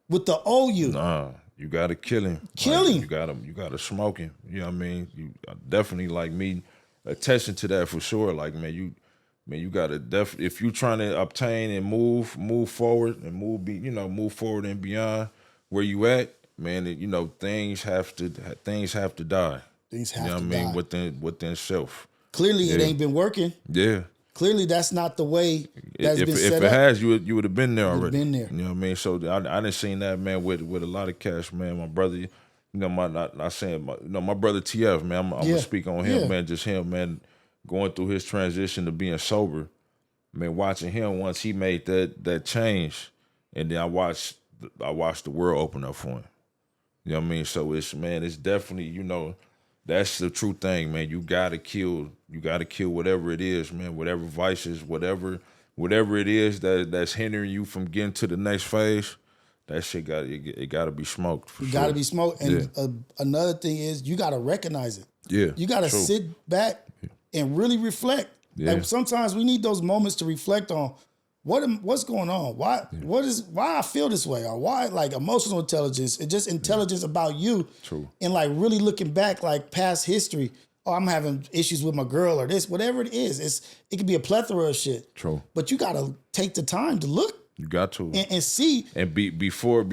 with the old you. Nah, you got to kill him. Kill him. You got to smoke him. You know what I mean? You definitely like me attesting to that for sure. Like, man, you gotta if you trying to obtain and move forward and move forward and beyond where you at, man, you know, things have to die. Things have You to know what I mean? die. Within self. Clearly, it ain't been working. Yeah. Clearly, that's not the way that's been set up. If it has, you would have been there already. Been there. You know what I mean? So I done seen that, man, with a lot of cats, man. My brother, you know, my brother TF, man. I'm gonna speak on him, man. Just him, man, going through his transition to being sober. Man, watching him once he made that change, and then I watched the world open up for him. You know what I mean? So it's definitely, you know, that's the true thing, man. You gotta kill whatever it is, man. Whatever vices, whatever it is that's hindering you from getting to the next phase. That shit gotta be smoked. For sure. Gotta be smoked. And another thing is you gotta recognize it. Yeah, you gotta sit back and really reflect. Yeah. Like sometimes we need those moments to reflect on what's going on, why I feel this way, or why, like emotional intelligence and just intelligence about you. True. And like really looking back, like past history. Oh, I'm having issues with my girl or this, whatever it is. It could be a plethora of shit. True. But you gotta take the time to look. You got to and see. And before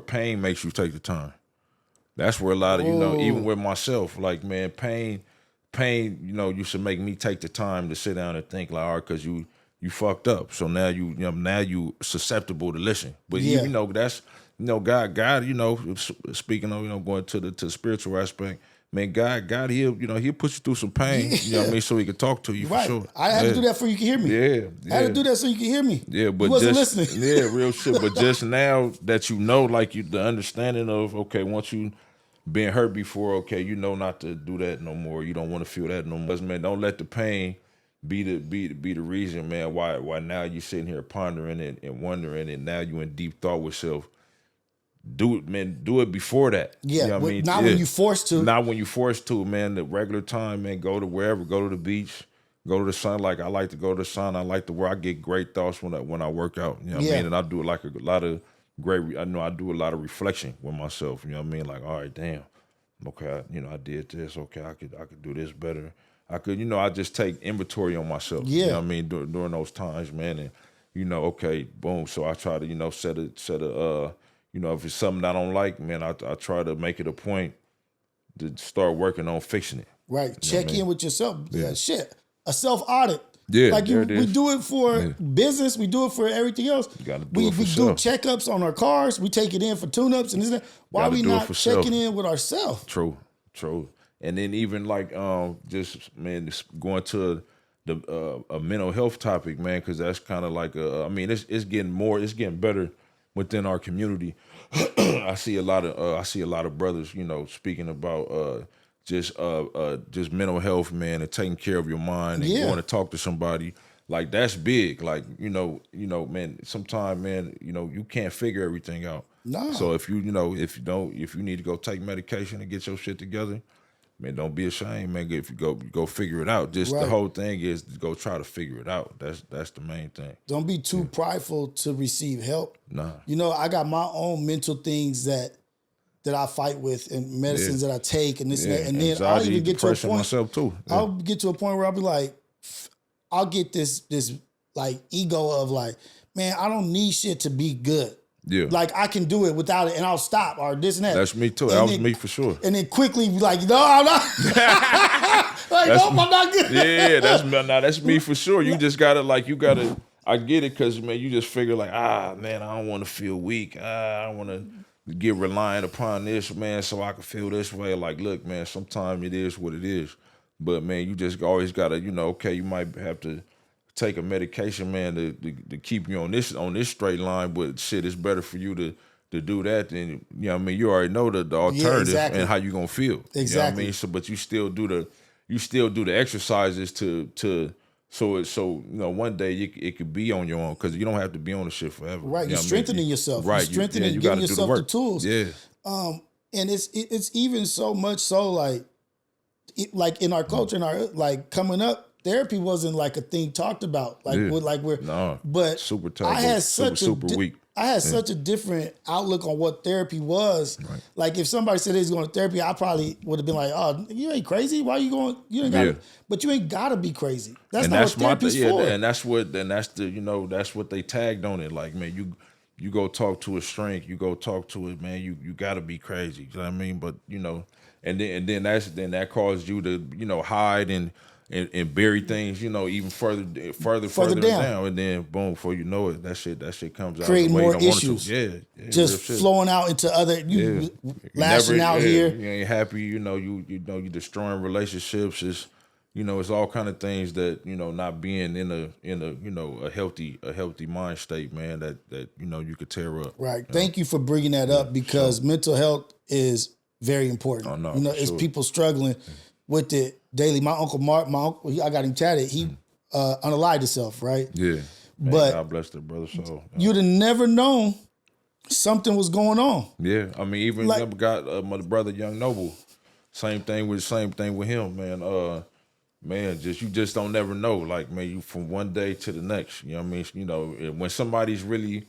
pain makes you take the time. That's where a lot of, you know, even with myself, like, man, pain, you know, you should make me take the time to sit down and think, like, all right, because you fucked up. So now you susceptible to listen. But you know, that's, you know, God, you know, speaking of, you know, going to the spiritual aspect, man, God, he'll put you through some pain, you know what I mean, so he can talk to you for sure. I had to do that so you can hear me. Yeah. I had to do that so you can hear me. Yeah, but you wasn't listening. Yeah, real shit. But just now that you know, like the understanding of, okay, once you been hurt before, okay, you know not to do that no more. You don't want to feel that no more. Man, don't let the pain be the reason, man, why now you sitting here pondering and wondering, and now you in deep thought with self. Do it, man. Do it before that. Yeah, you know what I mean? Not when you forced to. Not when you forced to, man. The regular time, man. Go to wherever. Go to the beach. Go to the sun. Like I like to go to the sun. I like to where I get great thoughts when I work out. You know what I mean? And I do like a lot of great. I know I do a lot of reflection with myself. You know what I mean? Like, all right, damn. Okay, I did this. Okay, I could do this better. I could, I just take inventory on myself. Yeah. You know what I mean? During those times, man. And okay, boom. So I try to, set a if it's something I don't like, man, I try to make it a point to start working on fixing it. Right. Check in with yourself. Yeah. Shit. A self-audit. Yeah. Like we do it for business. We do it for everything else. You gotta do it for self. Do checkups on our cars. We take it in for tune-ups and this and that. Why are we not checking in with ourselves? True. And then even like just, man, going to a mental health topic, man, because that's kind of like it's getting better within our community. I see a lot of brothers, speaking about just mental health, man, and taking care of your mind and going to talk to somebody. Like that's big. Like, man, sometimes, man, you can't figure everything out. No. So if you need to go take medication and get your shit together, man, don't be ashamed, man. If you go figure it out. Just the whole thing is to go try to figure it out. That's the main thing. Don't be too prideful to receive help. Nah. I got my own mental things that I fight with and medicines that I take and this and that. And then I'll even get to a point myself too. Yeah. I'll get to a point where I'll be like, I'll get this like ego of like, man, I don't need shit to be good. Yeah. Like I can do it without it and I'll stop or this and that. That's me too. That was me for sure. And then quickly be like, no, I'm not. Like, no, I'm not good. Yeah, that's me for sure. You just gotta I get it because, man, you just figure like, man, I don't want to feel weak. I don't want to get reliant upon this, man, so I can feel this way. Like, look, man, sometimes it is what it is. But, man, you just always gotta, okay, you might have to take a medication, man, to keep you on this straight line, but shit, it's better for you to do that than, you already know the alternative and how you gonna feel. Exactly. You know what I mean? So, but you still do the exercises so one day it could be on your own because you don't have to be on the shit forever. Right, you're strengthening yourself. Right, you're strengthening, giving yourself the tools. Yeah. And it's even so much so like in our culture and our like coming up. Therapy wasn't like a thing talked about, but super tough. I had such weak. I had such a different outlook on what therapy was. Right. Like if somebody said they was going to therapy, I probably would have been like, "Oh, you ain't crazy. Why are you going? You ain't got." But you ain't gotta be crazy. That's not what therapy's for. And that's what. And that's the. That's what they tagged on it. Like, man, you go talk to a shrink, you go talk to it, man, you gotta be crazy. You know what I mean? But and then that causes you to, hide and bury things, even further down, and then boom, before you know it, that shit comes out. Creating the way more you don't want it issues. to. Yeah, just flowing out into other lashing out here. You ain't happy, you destroying relationships. It's all kind of things that, not being in a healthy mind state, man, that you could tear up. Right. Thank you for bringing that up, because mental health is very important. Oh, no, it's sure. people struggling with it daily. My uncle Mark, I got him tatted. He unalived himself, right? Yeah. Man, but God bless the brother soul. You'd have never known something was going on. Yeah. I mean, even got my brother Young Noble. Same thing with him, man. Man, you just don't never know. Like, man, you from one day to the next. You know what I mean? When somebody's really,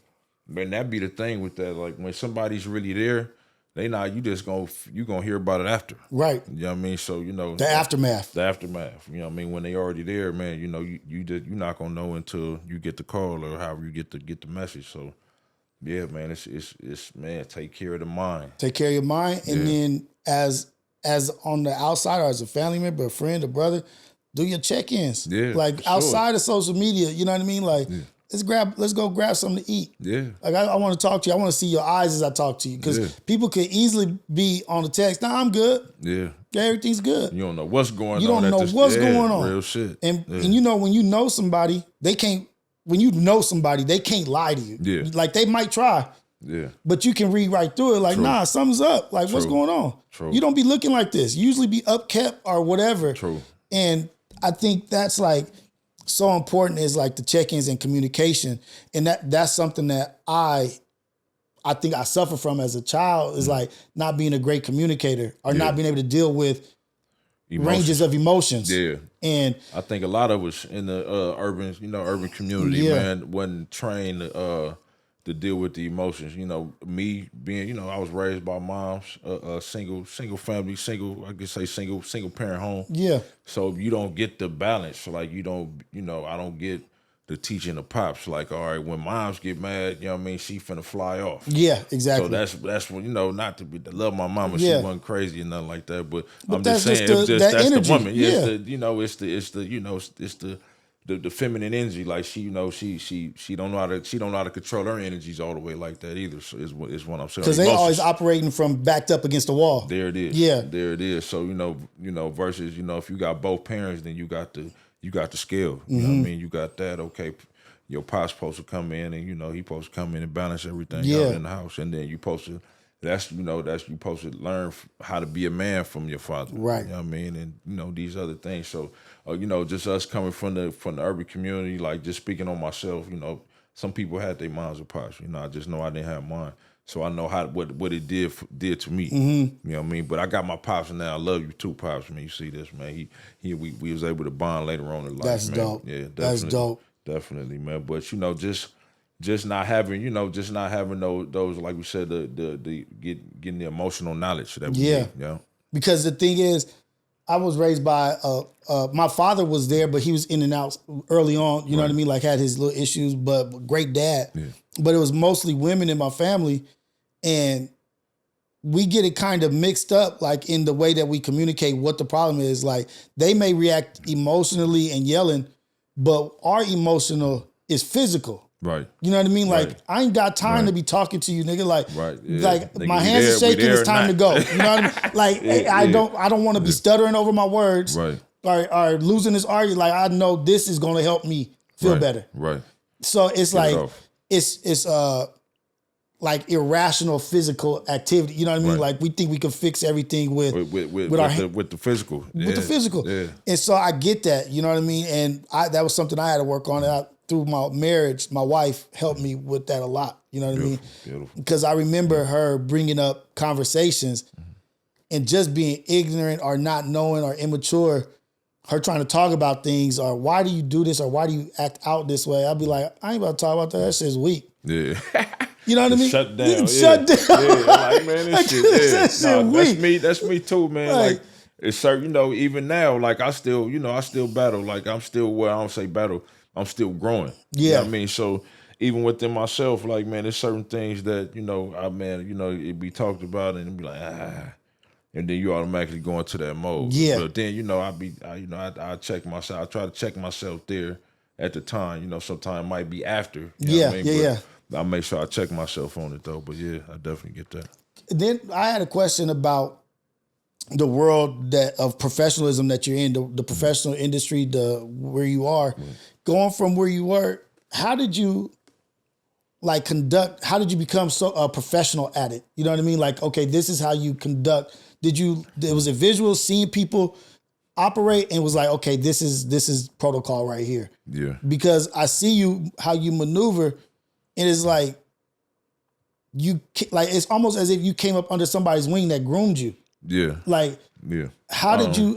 man, that be the thing with that. Like, when somebody's really there, you gonna hear about it after. Right. You know what I mean? So, the aftermath. The aftermath. You know what I mean? When they already there, man, you're not gonna know until you get the call or however you get the message. So, yeah, man, it's man, take care of the mind. Take care of your mind, and then as on the outside, or as a family member, a friend, a brother, do your check-ins. Yeah, like outside of social media, you know what I mean? Like, let's go grab something to eat. Yeah. Like, I want to talk to you. I want to see your eyes as I talk to you, because people could easily be on the text. Nah, I'm good. Yeah, everything's good. You don't know what's going on. You don't know what's going on. Real shit. And when you know somebody, they can't. When you know somebody, they can't lie to you. Yeah. Like, they might try. Yeah. But you can read right through it. Like, nah, something's up. Like, what's going on? True. You don't be looking like this. You usually be upkept or whatever. True. And I think that's like so important, is like the check-ins and communication. And that's something that I think I suffer from as a child, is like not being a great communicator, or not being able to deal with ranges of emotions. Yeah. And I think a lot of us in the urban community, man, wasn't trained to deal with the emotions. Me being, I was raised by moms, single family, single parent home. Yeah. So you don't get the balance. So like, I don't get the teaching of pops. Like, all right, when moms get mad, you know what I mean, she finna fly off. Yeah, exactly. So that's when, not to love my mama, she wasn't crazy or nothing like that. But I'm just saying, that's energy. The woman. Yeah. It's the feminine energy. Like, she don't know how to control her energies all the way like that either. So is what I'm saying. Because they always operating from backed up against the wall. There it is. Yeah. There it is. So versus, if you got both parents, then you got the scale. You know what I mean? You got that. Okay, your pop's supposed to come in, and he supposed to come in and balance everything out in the house, and then you supposed to. That's you supposed to learn how to be a man from your father. Right. You know what I mean? And these other things. So just us coming from the urban community, like, just speaking on myself, some people had their moms or pops. I just know I didn't have mine. So I know what it did to me. Mm-hmm. You know what I mean? But I got my pops now. I love you too, pops. Man, you see this, man. We was able to bond later on in life. That's man. Dope. Yeah, definitely. That's dope. Definitely, man. But just not having, those, like we said, getting the emotional knowledge that we need. Yeah. Because the thing is, I was raised by my father was there, but he was in and out early on. You know what I mean? Like, had his little issues, but great dad. Yeah. But it was mostly women in my family, and we get it kind of mixed up, like, in the way that we communicate what the problem is. Like, they may react emotionally and yelling, but our emotional is physical. Right. You know what I mean? Like, I ain't got time to be talking to you, nigga. Like, like, nigga, my hands are shaking, it's time to go. You know what I mean? Like, I don't want to be stuttering over my words. Right. Or losing this argument. Like, I know this is going to help me feel better. Right. So it's like, it's like irrational physical activity. You know what I mean? Like, we think we can fix everything with the physical. With the physical. Yeah. And so I get that. You know what I mean? And that was something I had to work on. Through my marriage, my wife helped me with that a lot. You know what I mean? Beautiful. Because I remember her bringing up conversations and just being ignorant or not knowing or immature, her trying to talk about things, or why do you do this, or why do you act out this way? I'd be like, I ain't about to talk about that. That shit's weak. Yeah. You know what I mean? Shut down. Shut down. Yeah. Like, man, this shit. Weak. That's me too, man. Like, it's certain, even now, like, I still battle. Like, I'm still, well, I don't say battle, I'm still growing. Yeah. You know what I mean? So, even within myself, like, man, there's certain things that, it be talked about and it be like, and then you automatically go into that mode. Yeah. But then, I check myself. I try to check myself there at the time. Sometimes it might be after. You know what I mean? But I make sure I check myself on it though. But yeah, I definitely get that. Then I had a question about the world of professionalism that you're in, the professional industry, where you are. Going from where you were, how did you how did you become so a professional at it? You know what I mean? Like, okay, this is how you conduct. Was it visual, seeing people operate and was like, okay, this is protocol right here. Yeah. Because I see how you maneuver, and it's like, it's almost as if you came up under somebody's wing that groomed you. Yeah. Like, yeah. How did you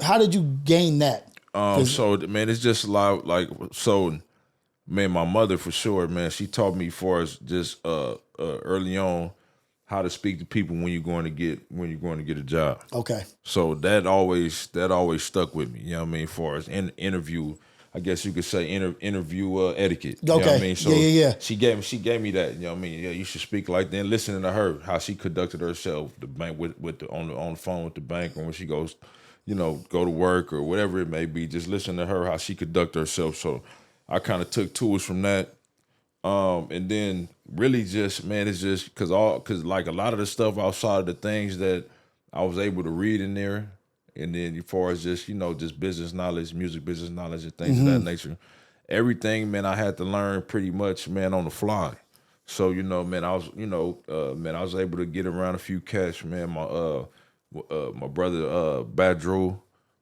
gain that? So man, it's just man, my mother for sure, man, she taught me for us just early on how to speak to people when you're going to get a job. Okay. So that always stuck with me. You know what I mean? For us in interview, I guess you could say interview etiquette. You know what I mean? So yeah. She gave me that. You know what I mean? Yeah, you should speak like that. Listening to her, how she conducted herself, the bank on the phone with the bank, or when she goes, go to work or whatever it may be. Just listen to her, how she conducted herself. So I kind of took tools from that. And then really just, man, it's just because like a lot of the stuff outside of the things that I was able to read in there, and then as far as just, just business knowledge, music business knowledge and things of that nature, everything, man, I had to learn pretty much, man, on the fly. So, man, I was able to get around a few cats, man. My brother, Badru.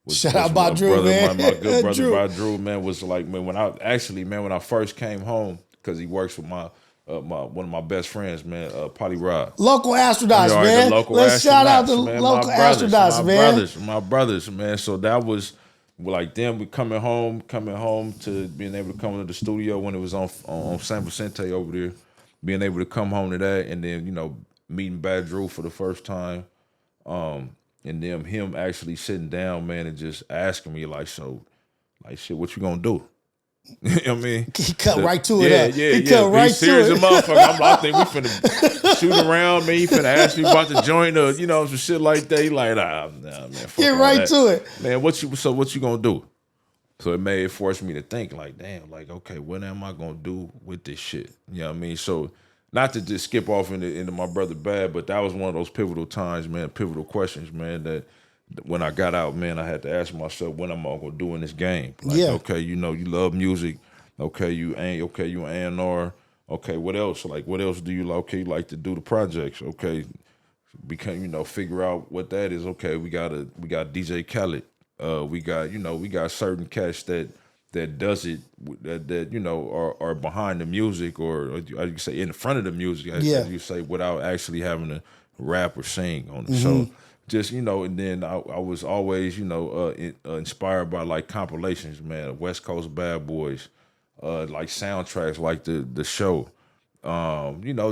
Shout out Badru, man. My good brother Badru, man, was like, man, when I first came home, because he works with one of my best friends, man, Polly Rod. Local astronauts, man. Let's shout out the local astronauts, man. My brothers, man. So that was like them coming home to being able to come into the studio when it was on San Vicente over there, being able to come home to that, and then meeting Badru for the first time, and then him actually sitting down, man, and just asking me shit, what you gonna do? You know what I mean? He cut right to it. Yeah. He cut right to it. Motherfucker. I think we finna shoot around, man. He finna ask me about the joint or, some shit like that. He like, nah, man. Get right to it. Man, what you gonna do? So it forced me to think like, damn, like, okay, what am I gonna do with this shit? You know what I mean? So not to just skip off into my brother Bad, but that was one of those pivotal times, man, pivotal questions, man, that when I got out, man, I had to ask myself, what am I gonna do in this game? Like, okay, you love music. Okay, you A&R. Okay, what else? Like, what else do you like? Okay, you like to do the projects. Okay, figure out what that is. Okay, we got DJ Khaled. We got certain cats that does it that are behind the music, or you say in front of the music, as you say, without actually having to rap or sing on it. So just, and then I was always, inspired by like compilations, man, West Coast Bad Boys, like soundtracks, like the show,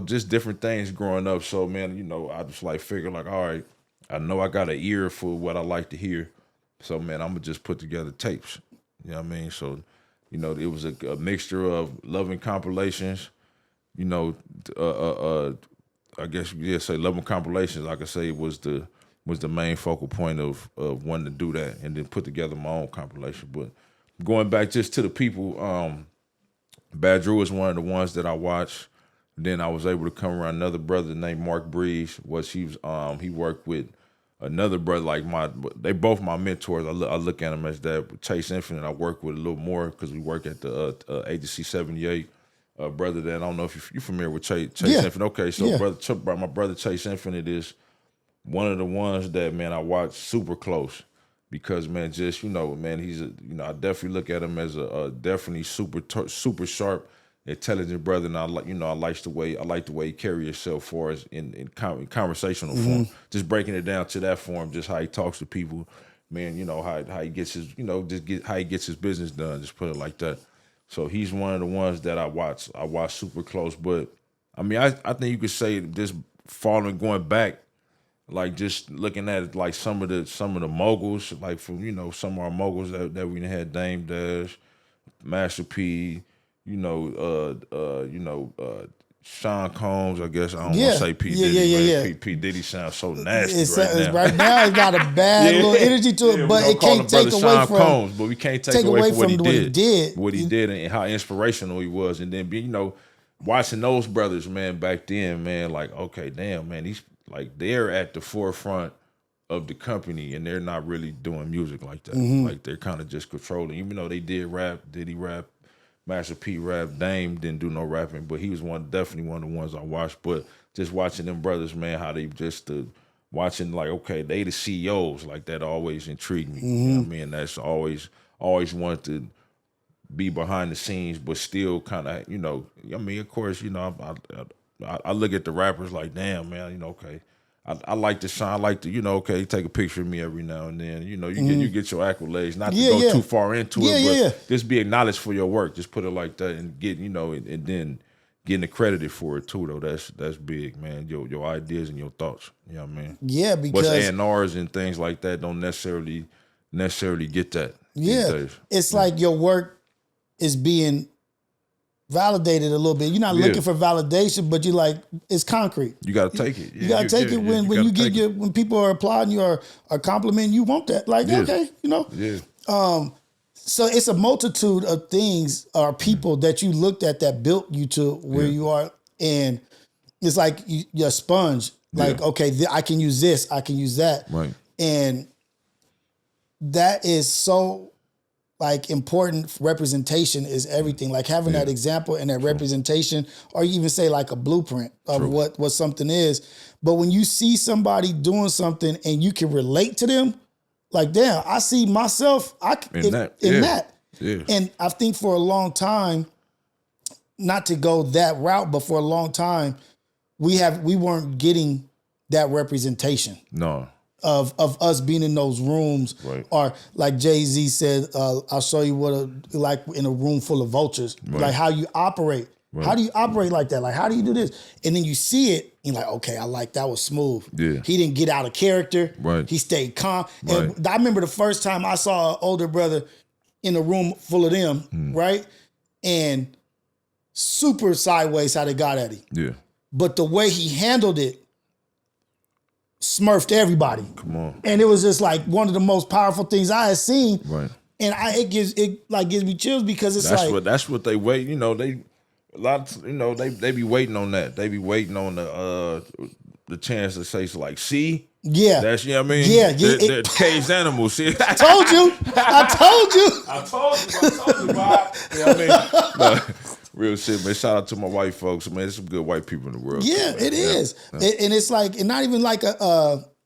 just different things growing up. So, man, I just like figure like, all right, I know I got an ear for what I like to hear. So, man, I'm going to just put together tapes. You know what I mean? So, it was a mixture of loving compilations, I guess you could say loving compilations. Like I say, was the main focal point of wanting to do that, and then put together my own compilation. But going back just to the people, Badru was one of the ones that I watched. Then I was able to come around another brother named Mark Breeze. He worked with another brother they both my mentors. I look at them as that. Chase Infinite, I work with a little more because we work at the Agency 78. Brother that I don't know if you're familiar with Chase Infinite. Okay, so my brother Chase Infinite is one of the ones that, man, I watch super close because, man, just, man, he's I definitely look at him as a definitely super sharp, intelligent brother, and I like the way he carry himself for us in conversational form, just breaking it down to that form, just how he talks to people, man, how he gets his, how he gets his business done, just put it like that. So he's one of the ones that I watch super close. But I mean, I think you could say just going back, like just looking at it, like some of the moguls, like from some of our moguls that we had, Dame Dash, Master P, Sean Combs, I guess. I don't want to say P. Diddy, man. P. Diddy sounds so nasty now. Right now, it's got a bad little energy to it, but it can't take away Sean from Combs, but we can't take away from what he did. What he did and how inspirational he was. And then, watching those brothers, man, back then, man, like, okay, damn, man, they're at the forefront of the company and they're not really doing music like that. Like, they're kind of just controlling. Even though they did rap, Diddy rap, Master P rap, Dame didn't do no rapping, but he was definitely one of the ones I watched. But just watching them brothers, man, how they just watching, like, okay, they the CEOs, like, that always intrigued me. You know what I mean? That's always wanted to be behind the scenes, but still kind of, of course, I look at the rappers like, damn, man, okay. I like to shine. I like to, okay, take a picture of me every now and then. You get your accolades. Not to go too far into it, but just be acknowledged for your work. Just put it like that and get, and then getting accredited for it too, though. That's big, man. Your ideas and your thoughts. You know what I mean? Yeah, because A&Rs and things like that don't necessarily get that. Yeah, it's like your work is being validated a little bit. You're not looking for validation, but you like, it's concrete. You got to take it. You got to take it when you get when people are applauding you or are complimenting you. Want that? Like, okay, Yeah. So it's a multitude of things or people that you looked at that built you to where you are, and it's like you're a sponge. Like, okay, I can use this, I can use that, right? And that is so. Like, important representation is everything. Like, having that example and that representation, or you even say like a blueprint of what something is. But when you see somebody doing something and you can relate to them, like, damn, I see myself in that. Yeah. And I think for a long time, not to go that route, but for a long time, we weren't getting that representation. No. Of us being in those rooms, or like Jay-Z said, I'll show you what like in a room full of vultures, like how you operate. Right. How do you operate like that? Like, how do you do this? And then you see it, and you're like, okay, I like that was smooth. Yeah. He didn't get out of character. Right. He stayed calm. And I remember the first time I saw an older brother in a room full of them, right? And super sideways how they got at him. Yeah. But the way he handled it, smurfed everybody. Come on. And it was just like one of the most powerful things I had seen. Right. And it gives me chills because it's that's what they wait. They be waiting on that. They be waiting on the chance to say, like, see? Yeah. That's, you know what I mean? Yeah. They're caged animals. See? I told you, Bob. You know what I mean? No. Real shit, man. Shout out to my white folks, man. There's some good white people in the world. Yeah, it is. Yeah. And it's like, and not even like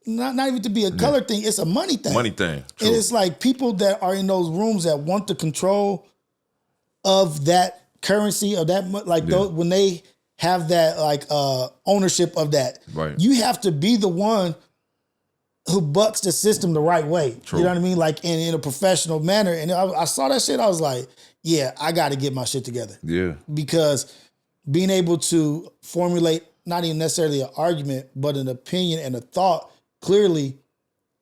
not even to be a color thing. It's a money thing. Money thing. True. And it's like people that are in those rooms that want the control of that currency, of that, like those, when they have that like ownership of that, you have to be the one who bucks the system the right way. True. You know what I mean? Like in a professional manner. And I saw that shit. I was like, yeah, I got to get my shit together. Yeah. Because being able to formulate not even necessarily an argument, but an opinion and a thought clearly,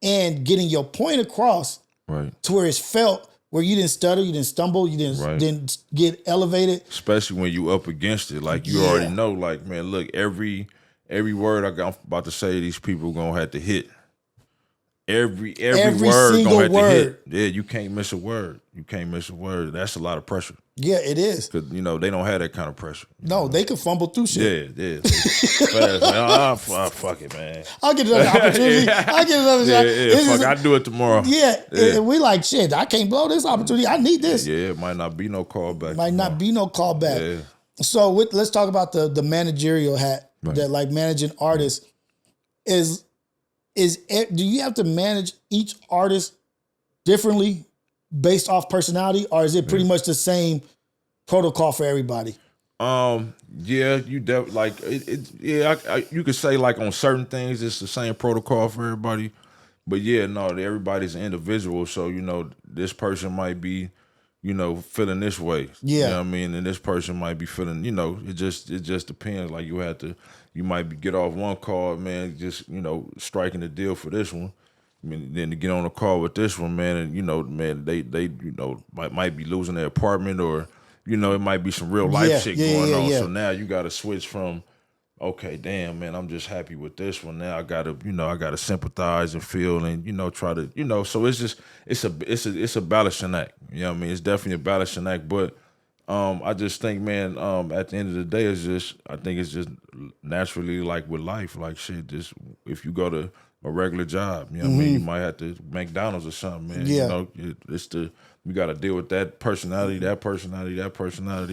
and getting your point across to where it's felt, where you didn't stutter, you didn't stumble, you didn't get elevated. Especially when you up against it. Like, you already know, like, man, look, every word I'm about to say, these people going to have to hit. Every word gonna have to hit. Yeah, you can't miss a word. That's a lot of pressure. Yeah, it is. Because, they don't have that kind of pressure. No, they can fumble through shit. Yeah. Fast, man. Fuck it, man. I'll get another opportunity. I'll get another shot. Yeah, I'll do it tomorrow. Yeah. And we like, shit, I can't blow this opportunity. I need this. Yeah, it might not be no callback. Yeah. So let's talk about the managerial hat that, like, managing artists do you have to manage each artist differently based off personality, or is it pretty much the same protocol for everybody? Yeah, you you could say, like, on certain things it's the same protocol for everybody, but everybody's an individual. So this person might be feeling this way. Yeah, you know what I mean, and this person might be feeling. It just depends. Like, you might get off one call, man, just, striking a deal for this one. I mean, then to get on a call with this one, man, and, man, they might be losing their apartment, or you know, it might be some real life shit going on. Yeah. So now you got to switch from, okay, damn, man, I'm just happy with this one. Now I gotta, you know, I gotta sympathize and feel and, you know, try to, you know, so it's just, it's a balancing act. You know what I mean? It's definitely a balancing act, but I just think, man, at the end of the day, I think it's just naturally like with life, like shit, just if you go to a regular job, you know what I mean? You might have to McDonald's or something, man. Yeah. You know, we got to deal with that personality.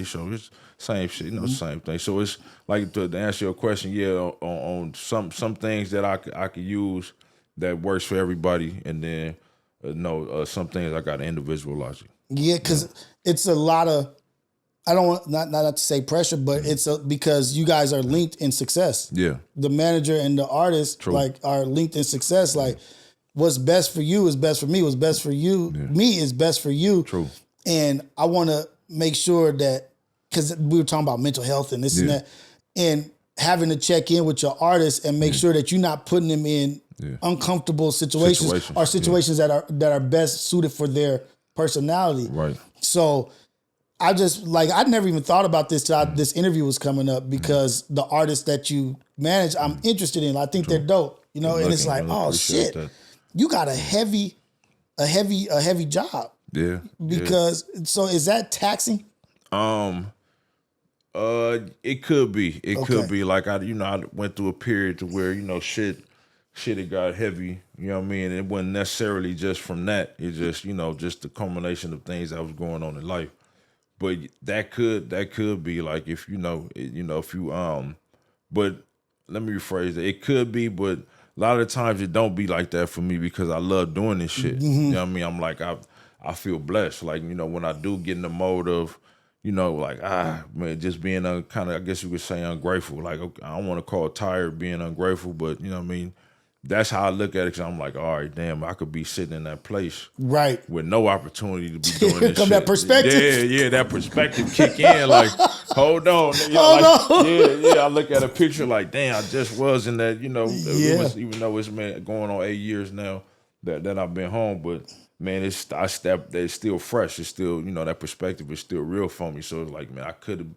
So it's same shit, you know, same thing. So it's like to answer your question, yeah, on some things that I could use that works for everybody, and then some things I got to individualize it. Yeah, because it's a lot of, I don't want not to say pressure, but it's because you guys are linked in success. Yeah, the manager and the artist like are linked in success. Like, what's best for you is best for me. What's best for you, me is best for you. True. And I want to make sure that, because we were talking about mental health and this and that, and having to check in with your artist and make sure that you're not putting them in uncomfortable situations or situations that are best suited for their personality. Right. So I just I'd never even thought about this till this interview was coming up, because the artists that you manage, I'm interested in. I think they're dope, you know. And it's like, oh shit, you got a heavy job. Yeah. Because so is that taxing? It could be. It could be like I went through a period to where, you know, shit it got heavy. You know what I mean? It wasn't necessarily just from that. It's just, you know, just the culmination of things that was going on in life. But that could be like, if you know, if you but let me rephrase it. It could be, but a lot of the times it don't be like that for me, because I love doing this shit. You know what I mean? I'm like, I feel blessed. Like, you know, when I do get in the mode of, you know, like, man, just being kind of, I guess you could say, ungrateful. Like, okay, I don't want to call it tired being ungrateful, but you know what I mean? That's how I look at it, because I'm like, all right, damn, I could be sitting in that place with no opportunity to be doing this shit. That perspective. Yeah, that perspective kick in. Like, hold on. You know, I look at a picture like, damn, I just was in that, you know, even though it's going on 8 years now that I've been home, but man, it's still fresh. It's still, you know, that perspective is still real for me. So it's like, man, I could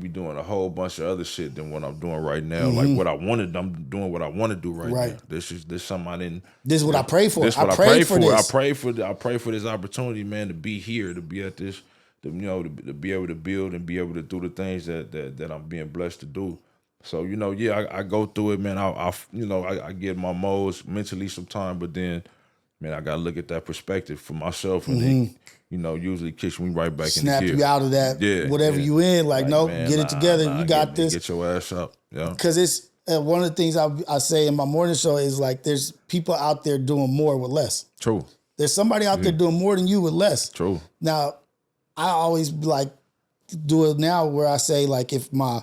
be doing a whole bunch of other shit than what I'm doing right now. Like what I wanted, I'm doing what I want to do right now. This something I didn't. This is what I prayed for. This is what I prayed for. I pray for this opportunity, man, to be here, to be at this, to be able to build and be able to do the things that I'm being blessed to do. So, you know, I go through it, man. I get my modes mentally sometimes, but then, man, I gotta look at that perspective for myself, and then, you know, usually kicks me right back in the gear. Snap you out of that, whatever you in. Like, no, man, get it together. You got this. Get your ass up. Yeah. Because it's one of the things I say in my morning show is like, there's people out there doing more with less. True. There's somebody out there doing more than you with less. True. Now, I always like do it now where I say, like, if my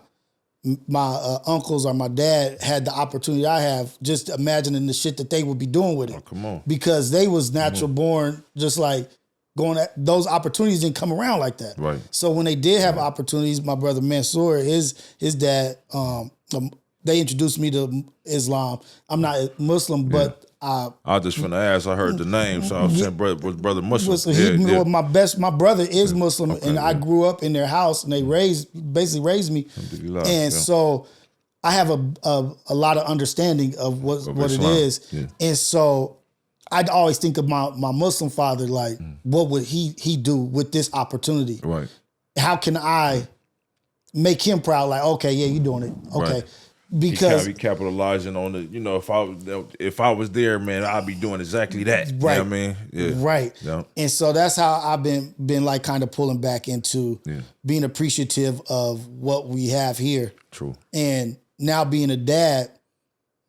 uncles or my dad had the opportunity I have, just imagining the shit that they would be doing with it. Oh, come on. Because they was natural born, just like going at those opportunities didn't come around like that. Right. So when they did have opportunities, my brother Mansour, his dad, they introduced me to Islam. I'm not Muslim, but I was just finna ask. I heard the name, so I was saying, brother Muslim. My brother is Muslim, and I grew up in their house, and they basically raised me, and so I have a lot of understanding of what it is, and so I'd always think of my Muslim father, like, what would he do with this opportunity? Right. How can I make him proud? Like, okay, yeah, you doing it, okay. Right. Because he capitalizing on the, you know, if I was there, man, I'd be doing exactly that. Right. You know what I mean? Yeah. Right. Yeah. And so that's how I've been like kind of pulling back into being appreciative of what we have here. True. And now being a dad,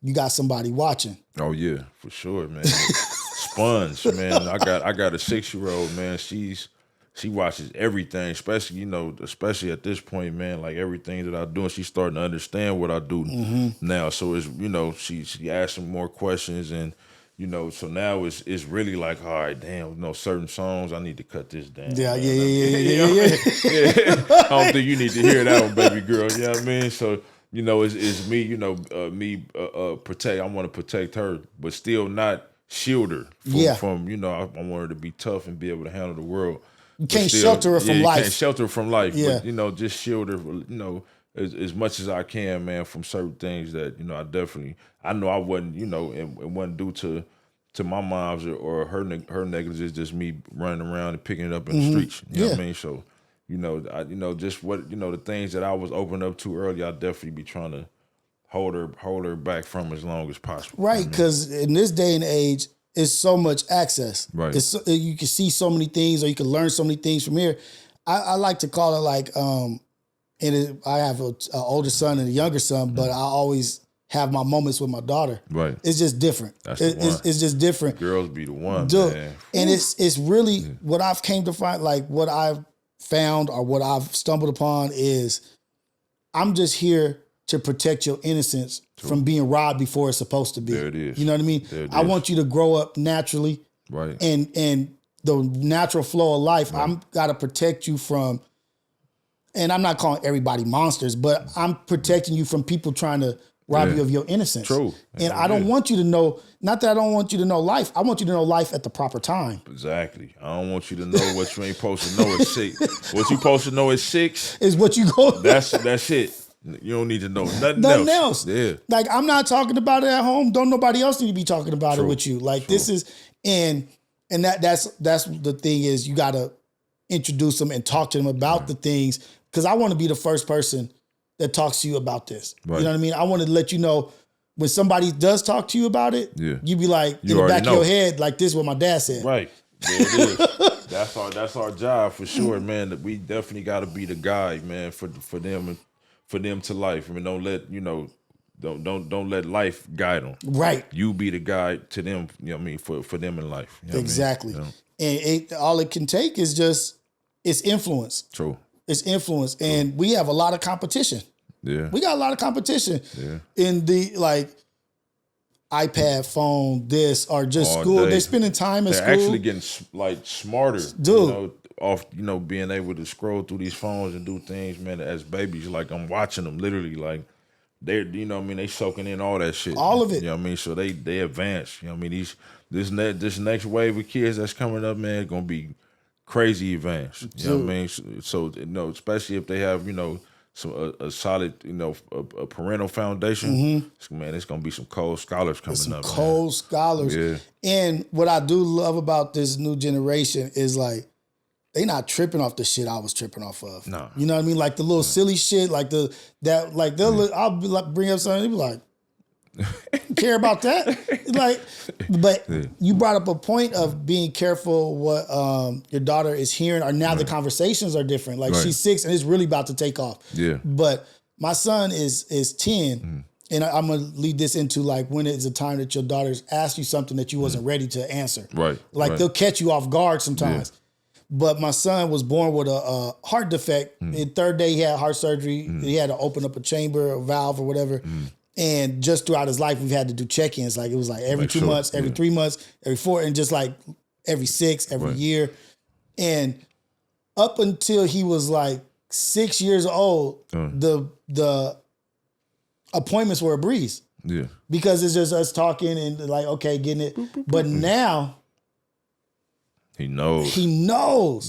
you got somebody watching. Oh yeah, for sure, man. Sponge, man. I got a 6-year-old, man. She watches everything, especially at this point, man, like everything that I do, and she's starting to understand what I do now. So it's, you know, she asking more questions, and, you know, so now it's really like, all right, damn, you know, certain songs, I need to cut this down. Yeah. I don't think you need to hear that one, baby girl. You know what I mean? So, you know, it's me, you know, protect. I want to protect her, but still not shield her from, you know, I want her to be tough and be able to handle the world. You can't shelter her from life. You can't shelter her from life. Yeah. But, you know, just shield her, you know, as much as I can, man, from certain things that, you know, I know I wasn't, you know, it wasn't due to my mom's or her negligence, just me running around and picking it up in the streets. You know what I mean? So, you know, just what, you know, the things that I was opening up to early, I definitely be trying to hold her back from as long as possible. Right, because in this day and age, it's so much access. Right. You can see so many things, or you can learn so many things from here. I like to call it like, I have an older son and a younger son, but I always have my moments with my daughter. Right. It's just different. That's the one. It's just different. Girls be the one, Dude. man. And it's really what I've came to find, like what I've found or what I've stumbled upon is I'm just here to protect your innocence from being robbed before it's supposed to be. There it is. You know what I mean? I want you to grow up naturally. Right. And the natural flow of life, I'm got to protect you from, and I'm not calling everybody monsters, but I'm protecting you from people trying to rob you of your innocence. True. And I don't want you to know, not that I don't want you to know life, I want you to know life at the proper time. Exactly. I don't want you to know what you ain't supposed to know at 6. What you supposed to know at 6 is what you go. That's it. You don't need to know nothing else. Yeah. Like, I'm not talking about it at home. Don't nobody else need to be talking about it with you. Like, this is, and that's the thing is, you got to introduce them and talk to them about the things, because I want to be the first person that talks to you about this. Right. You know what I mean? I want to let you know when somebody does talk to you about it, you be like, in the back of your head, like, this is what my dad said. Right. There it is. That's our job for sure, man. That we definitely got to be the guide, man, for them to life. I mean, don't let, you know, don't let life guide them. Right. You be the guide to them, you know what I mean, for them in life. You know exactly. What I mean? And all it can take is just, it's influence. True. It's influence. True. And we have a lot of competition. Yeah. We got a lot of competition in the, like, iPad, phone, this, or just all school. Day. They're spending time in school. They're actually getting, like, smarter. Dude. You know, off, you know, being able to scroll through these phones and do things, man, as babies. Like, I'm watching them literally, like, they're, you know what I mean, they soaking in all that shit. All of it. You know what I mean? So they advance. You know what I mean? This next wave of kids that's coming up, man, gonna be crazy advanced. You know what I mean? So you know, especially if they have, you know, a solid, you know, a parental foundation, man, it's gonna be some cold scholars coming up. Cold scholars. Yeah. And what I do love about this new generation is, like, they not tripping off the shit I was tripping off of. No. You know what I mean? Like the little silly shit, like I'll be like, bring up something, they be like, care about that? Like, but you brought up a point of being careful what your daughter is hearing, or now the conversations are different. Like, she's 6 and it's really about to take off. Yeah. But my son is 10. And I'm going to lead this into, like, when is the time that your daughters ask you something that you wasn't ready to answer. Right. Like, they'll catch you off guard sometimes. Yeah. But my son was born with a heart defect. In 3rd day, he had heart surgery. He had to open up a chamber, a valve, or whatever. And just throughout his life, we've had to do check-ins. Like, it was like every 2 months, every 3 months, every 4, and just like every 6, every year. And up until he was like 6 years old, the appointments were a breeze. Yeah. Because it's just us talking and, like, okay, getting it. But now, he knows.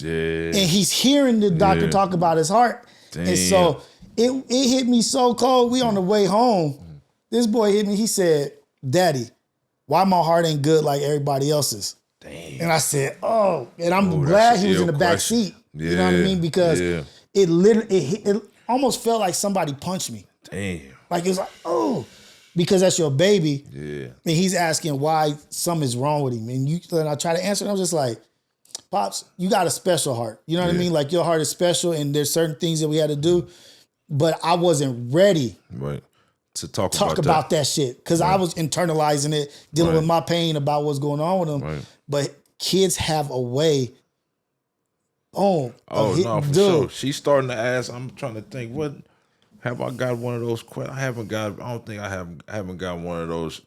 Yeah. And he's hearing the doctor talk about his heart. Damn. And so it hit me so cold. We on the way home. This boy hit me. He said, "Daddy, why my heart ain't good like everybody else's?" Damn. And I said, "Oh." And I'm glad he was in the back seat. Yeah. You know what I mean? Because it literally, it almost felt like somebody punched me. Damn. Like, it was like, oh. Because that's your baby. Yeah. And he's asking why something is wrong with him. And I try to answer, and I'm just like, Pops, you got a special heart. You know what I mean? Like, your heart is special, and there's certain things that we had to do, but I wasn't ready to talk about that shit, because I was internalizing it, dealing with my pain about what's going on with them. Right. But kids have a way. No, for sure. She's starting to ask. I'm trying to think, what have I got one of those questions? I don't think I haven't got one of those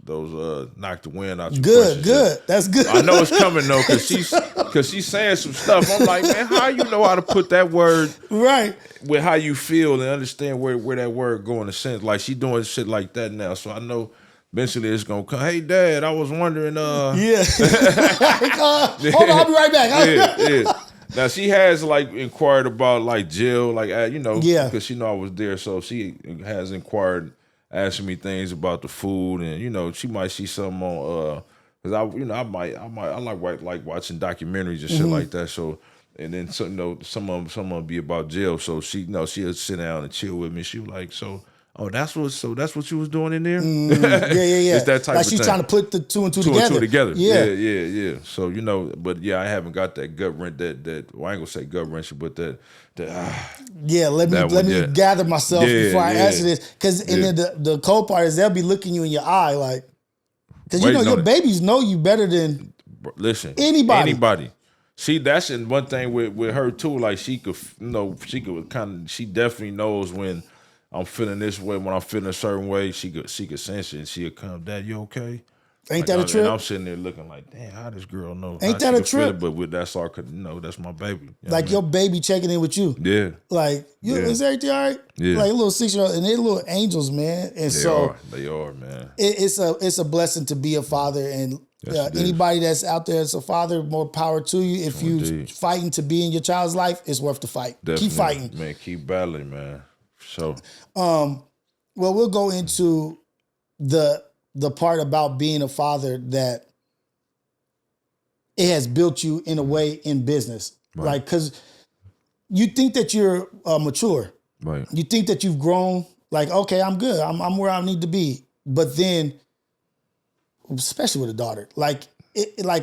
knock the wind out your questions. Good. That's good. I know it's coming though, because she's saying some stuff. I'm like, man, how you know how to put that word right with how you feel and understand where that word go in a sense. Like, she doing shit like that now, so I know eventually it's gonna come. Hey, Dad, I was wondering. Yeah. Hold on, I'll be right back. Yeah. Now she has like inquired about like Jill, like Yeah. because she know I was there, so she has inquired, asking me things about the food, and she might see something on because I like watching documentaries and shit like that. So and then some of them be about Jill, so she'll sit down and chill with me. She was like, oh, that's what you was doing in there. Yeah. It's that type like of she's thing. trying to put the two and two together. Yeah. So but yeah, I haven't got that gut wrench. That well, I ain't gonna say gut wrench, but that. Yeah, let me gather myself before I answer this. Because and then the cold part is they'll be looking you in your eye like, because your babies know you better than anybody. See, that's one thing with her too. Like she definitely knows when I'm feeling this way, when I'm feeling a certain way. She could sense it, and she'll come, Dad, you okay? Ain't that a trip? And I'm sitting there looking like, damn, how this girl know? Ain't that a trip? But that's all, that's my baby. Like your baby checking in with you. Yeah. Like, is everything all right? Yeah. Like a little 6-year-old, and they're little angels, man. And they are, man. It's a blessing to be a father, and anybody that's out there as a father, more power to you. If you fighting to be in your child's life, it's worth the fight. Definitely. Keep fighting, man. Keep battling, man. So, well, we'll go into the part about being a father that it has built you in a way in business, right? Because you think that you're mature, right? You think that you've grown. Like, okay, I'm good. I'm where I need to be. But then, especially with a daughter, like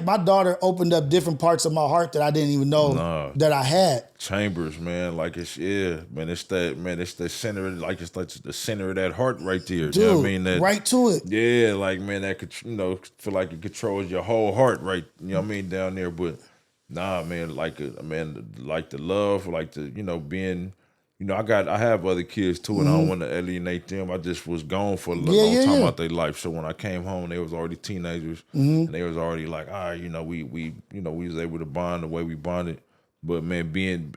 my daughter opened up different parts of my heart that I didn't even know that I had. Chambers, man. Like it's the center, like it's like the center of that heart right there. Dude, you know what I mean? That, right to it. Yeah, like man, that could feel like it controls your whole heart, right? You know what I mean, down there. But nah, man, like the love, like the being. I have other kids too, and I don't want to alienate them. I just was gone for a long time out their life. So when I came home, they was already teenagers, and they was already like, all right, we was able to bond the way we bonded. But man, being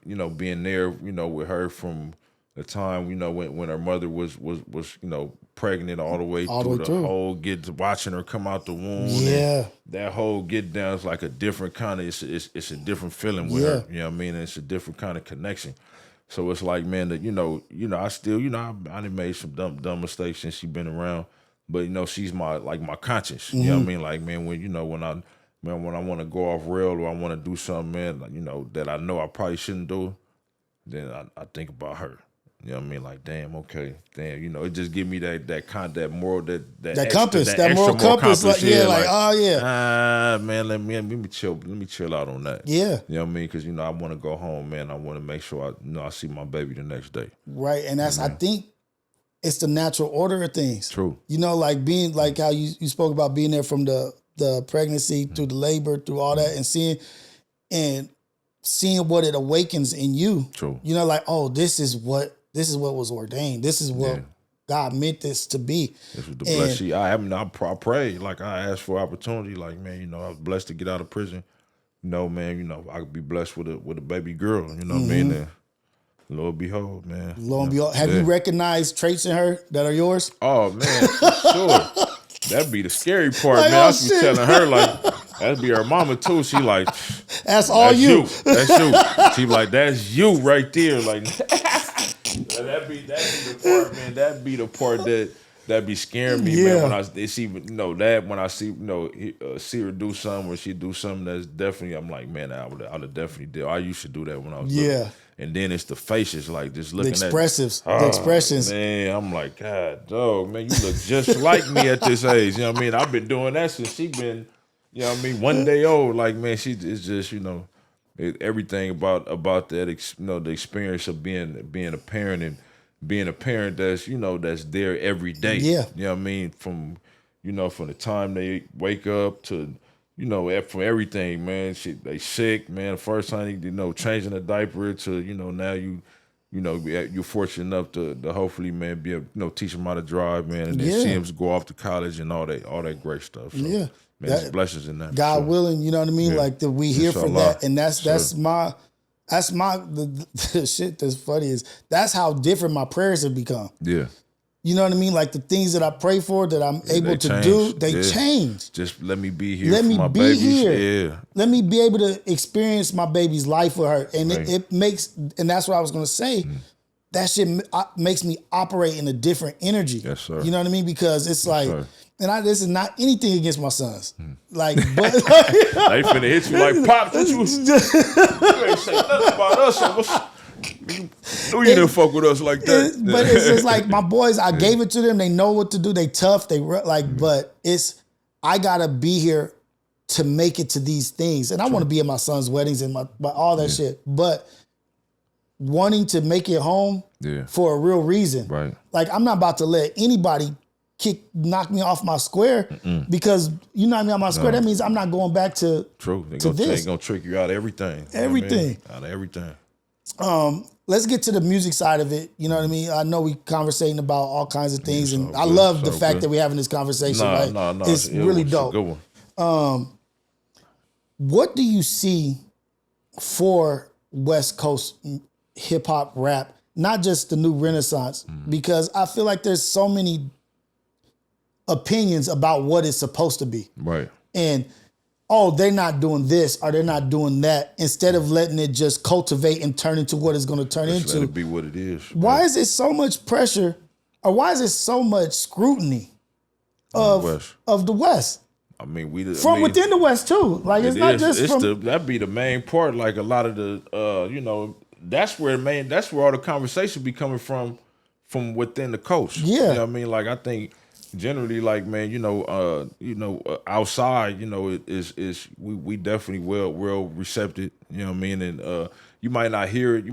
there, with her from the time, when her mother was pregnant all the way through the whole watching her come out the womb. Yeah, that whole get down is like a different kind of. It's a different feeling with her. You know what I mean? And it's a different kind of connection. So it's like, man, that I still, I done made some dumb mistakes since she been around, but she's my conscience. You know what I mean? Like, man, when when I want to go off rail or I want to do something, man, like, that I know I probably shouldn't do, then I think about her. You know what I mean? Like, damn, okay, damn, it just give me that moral, that compass, that moral compass, like, oh yeah, man, let me chill out on that. Yeah, you know what I mean? Because I want to go home, man. I want to make sure I see my baby the next day. Right, and that's I think it's the natural order of things. True. Like being like how you spoke about being there from the pregnancy through the labor through all that, and seeing what it awakens in you. True. Like, oh, this is what was ordained. This is what God meant this to be. This was the blessing. I pray. Like, I asked for opportunity. Like, man, I was blessed to get out of prison. Man, I could be blessed with a baby girl. You know what I mean? And lo and behold, man. Lo and behold. Have you recognized traits in her that are yours? Oh, man, for sure. That'd be the scary part, man. I should be telling her, like, that'd be her mama, too. She like, that's all you. That's you. She like, that's you right there. Like, that'd be the part, man. That'd be the part that be scaring me, man. When I see, when I see, see her do something or she do something that's definitely, I'm like, man, I would have definitely did. I used to do that when I was little. And then it's the faces, like just looking the expressions. Man, I'm like, God, dog, man, you look just like me at this age. You know what I mean? I've been doing that since she been, you know what I mean, 1 day old. Like, man, she is just, everything about that, the experience of being a parent and being a parent that's, that's there every day. Yeah. You know what I mean? From the time they wake up to, from everything, man. They sick, man. First time, changing a diaper to, now you're fortunate enough to hopefully, man, be able, teach them how to drive, man, and then see them go off to college and all that great stuff. So, man, there's blessings in that. God willing, you know what I mean? Yeah. Like that we here for that, and that's my the shit that's funny is that's how different my prayers have become. Yeah. You know what I mean? Like the things that I pray for that I'm able to change. do, they change. Just let me be here Let for me my be babies. here. Yeah. Let me be able to experience my baby's life with her. And it makes, and that's what I was going to say. That shit makes me operate in a different energy. Yes, sir. You know what I mean? Because it's like, sir. and this is not anything against my sons. Like, but They finna hit you like, Pops, what you ain't say nothing about us. You didn't fuck with us like that. But it's just like my boys, I gave it to them. They know what to do. They tough. They like, but I gotta be here to make it to these things. And I want to be at my son's weddings and my all that shit. But wanting to make it home for a real reason. Right. Like I'm not about to let anybody knock me off my square because you knock me off my square. That means I'm not going back to True. They gonna trick you out of everything. Everything. Out of everything. Let's get to the music side of it. You know what I mean? I know we conversating about all kinds of things, and I love the fact that we're having this conversation. No. It's really dope. A good one. What do you see for West Coast hip hop rap? Not just the new Renaissance, because I feel like there's so many opinions about what it's supposed to be. Right. And they're not doing this or they're not doing that, instead of letting it just cultivate and turn into what it's going to turn into. Let it be what it is. Why is it so much pressure, or why is it so much scrutiny of the West? I mean, within the West too. Like it's not just from that'd be the main part. Like a lot of the that's where all the conversation be coming from within the coast. Yeah. You know what I mean? Like I think generally, like, man, outside, we definitely well receptive. You know what I mean? And you might not hear it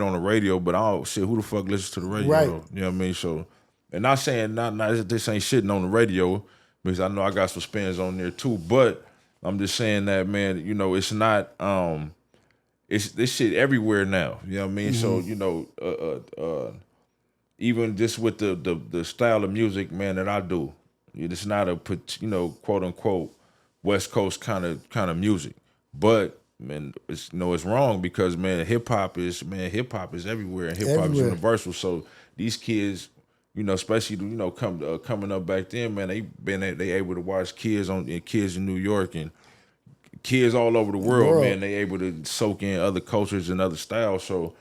on the radio, but who the fuck listens to the radio? Right. Though? You know what I mean? So, and not saying not this ain't shitting on the radio, because I know I got some spins on there too. But I'm just saying that, man, it's not it's this shit everywhere now. You know what I mean? So, even just with the style of music, man, that I do, it's not a quote unquote West Coast kind of music. But man, it's wrong, because man, hip hop is everywhere, and hip hop is universal. So these kids, especially coming up back then, man, they able to watch kids in New York and kids all over the world, man. They able to soak in other cultures and other styles. So.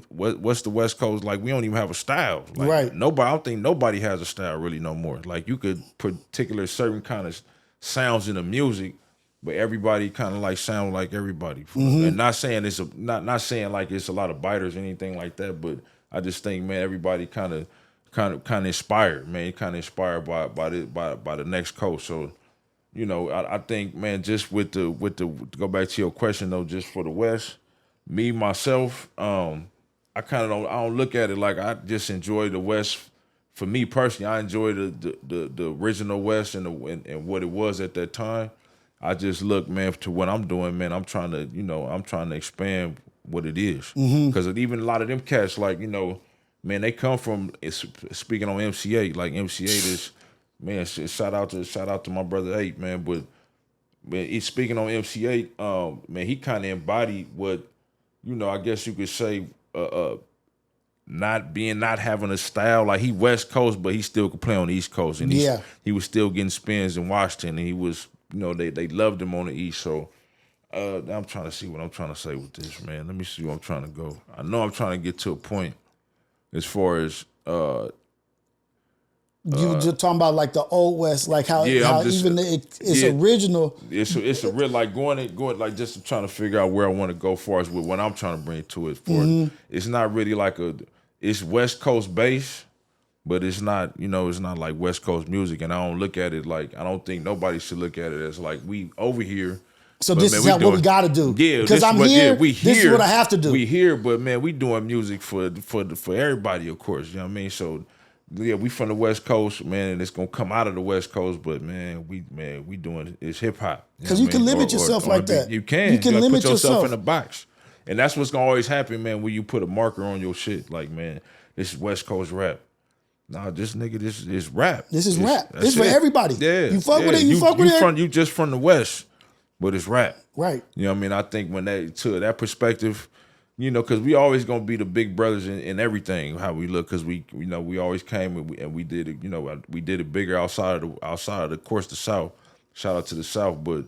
What's the West Coast like? We don't even have a style. Like, right. I don't think nobody has a style really no more. Like you could particular certain kind of sounds in the music, but everybody kind of like sound like everybody. And not saying it's not saying like it's a lot of biters or anything like that, but I just think, man, everybody kind of inspired, man, kind of inspired by the next coast. So, I think, man, just with the go back to your question though, just for the West. Me myself, I don't look at it like I just enjoy the West. For me personally, I enjoy the original West and what it was at that time. I just look, man, to what I'm doing, man. I'm trying to expand what it is, because even a lot of them cats, like man, they come from speaking on MC8, like MC8 is, man. Shout out to my brother 8, man. But man, he's speaking on MC8, man, he kind of embodied what. I guess you could say, not having a style. Like he West Coast, but he still could play on the East Coast, and he was still getting spins in Washington, and he was, they loved him on the East. So I'm trying to see what I'm trying to say with this, man. Let me see where I'm trying to go. I know I'm trying to get to a point as far as you were just talking about like the old West, like how it's original. It's a real like going like just trying to figure out where I want to go far as with what I'm trying to bring to it. It's not really like it's West Coast bass, but it's not it's not like West Coast music, and I don't look at it like, I don't think nobody should look at it as like we over here. So this is what we got to do. Yeah, because I'm here. We here. This is what I have to do. We here, but man, we doing music for everybody, of course. You know what I mean? So. Yeah, we from the West Coast, man, and it's gonna come out of the West Coast, but man, we doing it's hip hop. Because you can limit yourself like that. You can. You can limit put yourself in a box, and that's what's gonna always happen, man. When you put a marker on your shit, like, man, this is West Coast rap. Nah, this is rap. This is rap. This is for everybody. Yeah, you fuck with it. You fuck with it. You just from the West, but it's rap. Right. You know what I mean? I think when to that perspective. you know, because we always gonna be the big brothers in everything how we look, because we always came and we did it, you know, we did it bigger outside of the course the South. Shout out to the South, but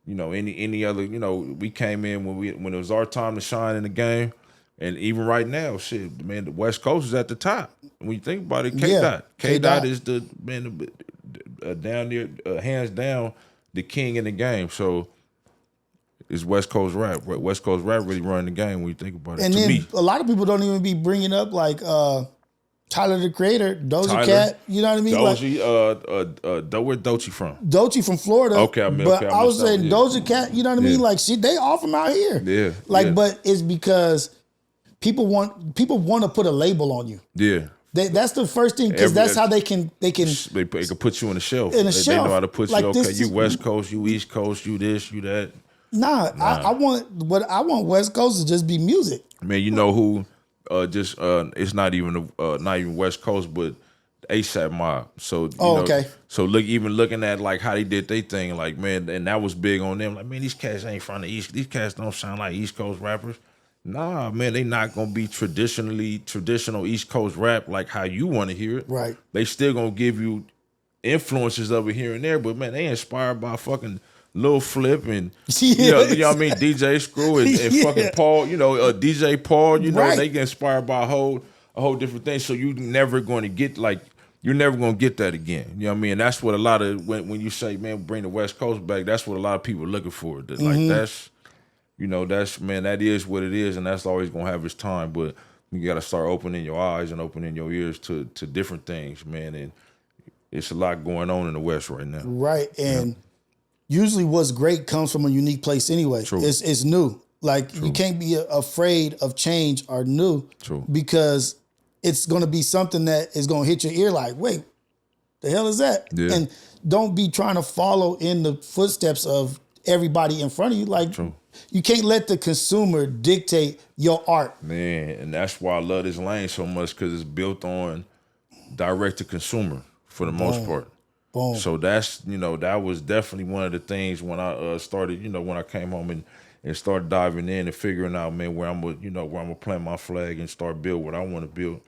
you know, any other, you know, we came in when it was our time to shine in the game. And even right now, shit, man, the West Coast is at the top. When you think about it, K-Dot. K-Dot is the, man, down there, hands down, the king in the game. So it's West Coast rap. West Coast rap really running the game when you think about it. And to then me, a lot of people don't even be bringing up like Tyler the Creator, Doja Cat. You know what I mean? Doja, where Doechii from? Doechii from Florida. Okay, I was saying Doja Cat. You know what I mean? Like they all from out here. Yeah. Like, but it's because people want to put a label on you. Yeah. That's the first thing, because that's how they can put you on the shelf. They know how to put you. Like okay, you West Coast, you East Coast, you this, you that. Nah. I want West Coast to just be music. Man, you know who? It's not even West Coast, but ASAP Mob. So okay. So looking at like how they did their thing, like, man, and that was big on them. Like, man, these cats ain't from the East. These cats don't sound like East Coast rappers. Nah, man, they not gonna be traditional East Coast rap like how you want to hear it. Right. They still gonna give you influences of it here and there, but man, they inspired by fucking Lil Flip and you know what I mean, DJ Screw and fucking Paul, you know, DJ Paul, you know, right. They get inspired by a whole different thing. So you're never gonna get that again. You know what I mean? And that's what a lot of when you say, man, bring the West Coast back, that's what a lot of people are looking for. Like that's, you know, that is what it is, and that's always gonna have its time. But you gotta start opening your eyes and opening your ears to different things, man. And it's a lot going on in the West right now. Right. And usually what's great comes from a unique place anyway. True. It's new. Like, True. You can't be afraid of change or new. True. Because it's going to be something that is going to hit your ear like, wait, the hell is that? Yeah. And don't be trying to follow in the footsteps of everybody in front of you. Like, True. You can't let the consumer dictate your art. Man, and that's why I love this lane so much, because it's built on direct to consumer for the most part. Boom. So that's, you know, that was definitely one of the things when I started, you know, when I came home and started diving in and figuring out, man, where I'm gonna plant my flag and start build what I want to build.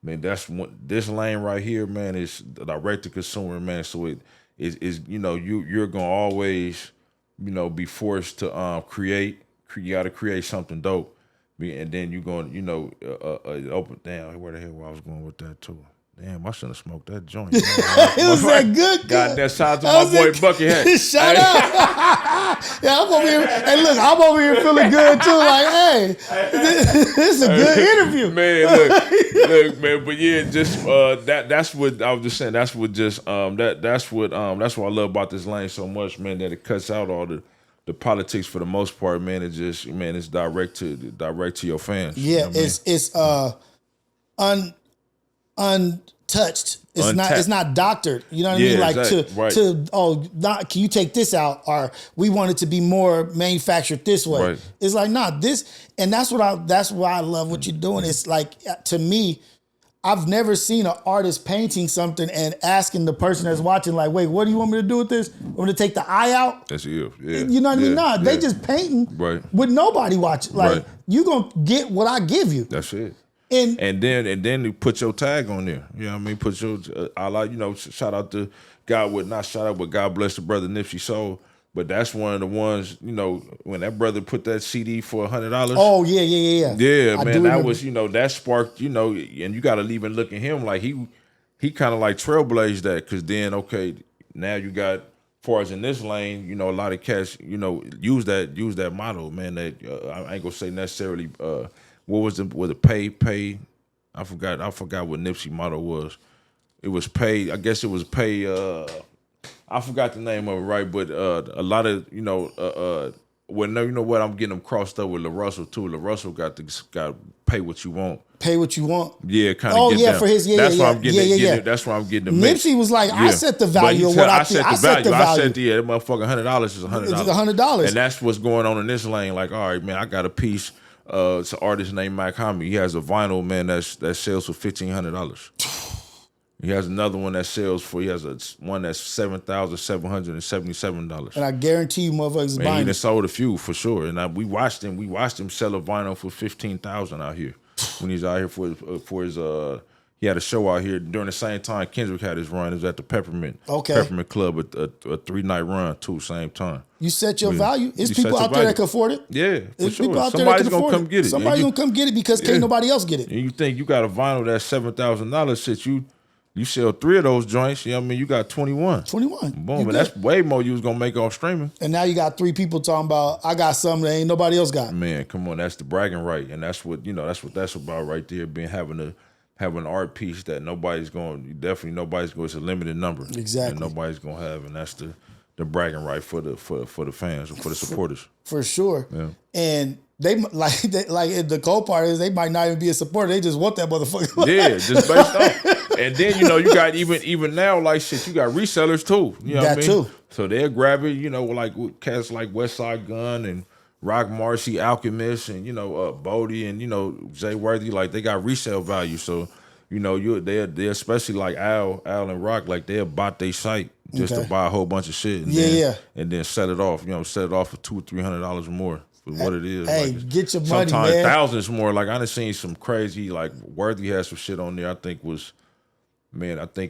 Man, that's this lane right here, man, is direct to consumer, man. So it is, you know, you're gonna always, you know, be forced to create. You got to create something dope, and then you're going, you know, open. Damn, where the hell I was going with that too. Damn, I shouldn't have smoked that joint. It was that good. Goddamn, shout out to my boy Buckethead. Shout out. Yeah, I'm over here. Hey, look, I'm over here feeling good too. Like, hey, this is a good interview. Man, look, man. But yeah, just that's what I was just saying. That's what I love about this lane so much, man. That it cuts out all the politics for the most part, man. It just, man, it's direct to your fans. Yeah, you know it's untouched. It's not doctored. You know what I mean? Like exactly. Can you take this out? Or we want it to be more manufactured this way. Right. It's like, this, and that's why I love what you're doing. It's like, to me, I've never seen an artist painting something and asking the person that's watching, like, wait, what do you want me to do with this? Want me to take the eye out? That's you. Yeah. You know what I mean? Nah, they just painting with nobody watching. Like, you gonna get what I give you. That's it. And then you put your tag on there. You know what I mean? Put your you know, shout out to God bless the brother Nipsey Soul. But that's one of the ones, you know, when that brother put that CD for $100. Oh yeah. Yeah, man, that was, you know, that sparked, you know, and you got to even look at him like he kind of like trailblazed that, because then now you got, as far as in this lane, you know, a lot of cats, you know, use that motto, man. That I ain't gonna say necessarily. What was it pay? I forgot what Nipsey motto was. It was pay. I guess it was pay. I forgot the name of it, right? But a lot of, you know, you know what? I'm getting them crossed up with La Russell too. La Russell got pay what you want. Pay what you want. Yeah, kind of. Them. For his That's why I'm getting. That's why I'm getting the mix. Nipsey was like, I set the value of what I think. I set the value. I said, yeah, that motherfucking $100 is $100. It's $100, and that's what's going on in this lane. Like, all right, man, I got a piece. It's an artist named Mike Hammy. He has a vinyl, man, that sells for $1,500. He has another one that sells for. He has one that's $7,777. And I guarantee you, motherfuckers is Man, buying he done it. sold a few for sure. And we watched him. We watched him sell a vinyl for $15,000 out here when he's out here for his. He had a show out here during the same time Kendrick had his run. It was at the Peppermint Club, a 3-night run too, same time. You set your value. It's you people set out your there that value. can afford it. Yeah, for It's sure. people out there Somebody's that can gonna afford come get it. Somebody's gonna come get it because can't nobody else get it. And you think you got a vinyl that's $7,000, shit, you sell 3 of those joints, you know what I mean? You got 21. 21. Boom, and that's way more you was gonna make off streaming. And now you got 3 people talking about, I got something that ain't nobody else got. Man, come on, that's the bragging right. And that's what that's about right there, having an art piece that nobody's going, it's a limited number. Exactly. And nobody's gonna have, and that's the bragging right for the fans or for the supporters. For sure. Yeah. And they the cold part is they might not even be a supporter. They just want that motherfucker. Yeah, just based on. And then you got even now like shit. You got resellers too. You know what I mean? Too. So they'll grab it. Like with cats like Westside Gun and Rock Marcy, Alchemist, and Bodie and Jay Worthy. Like they got resale value. So they especially like Al and Rock. Like they'll bought their site just to buy a whole bunch of shit. And then sell it off. Sell it off for $200 or $300 more. What it is. Hey, like get your money, sometimes man. thousands more. Like I done seen some crazy. Like Worthy has some shit on there. I think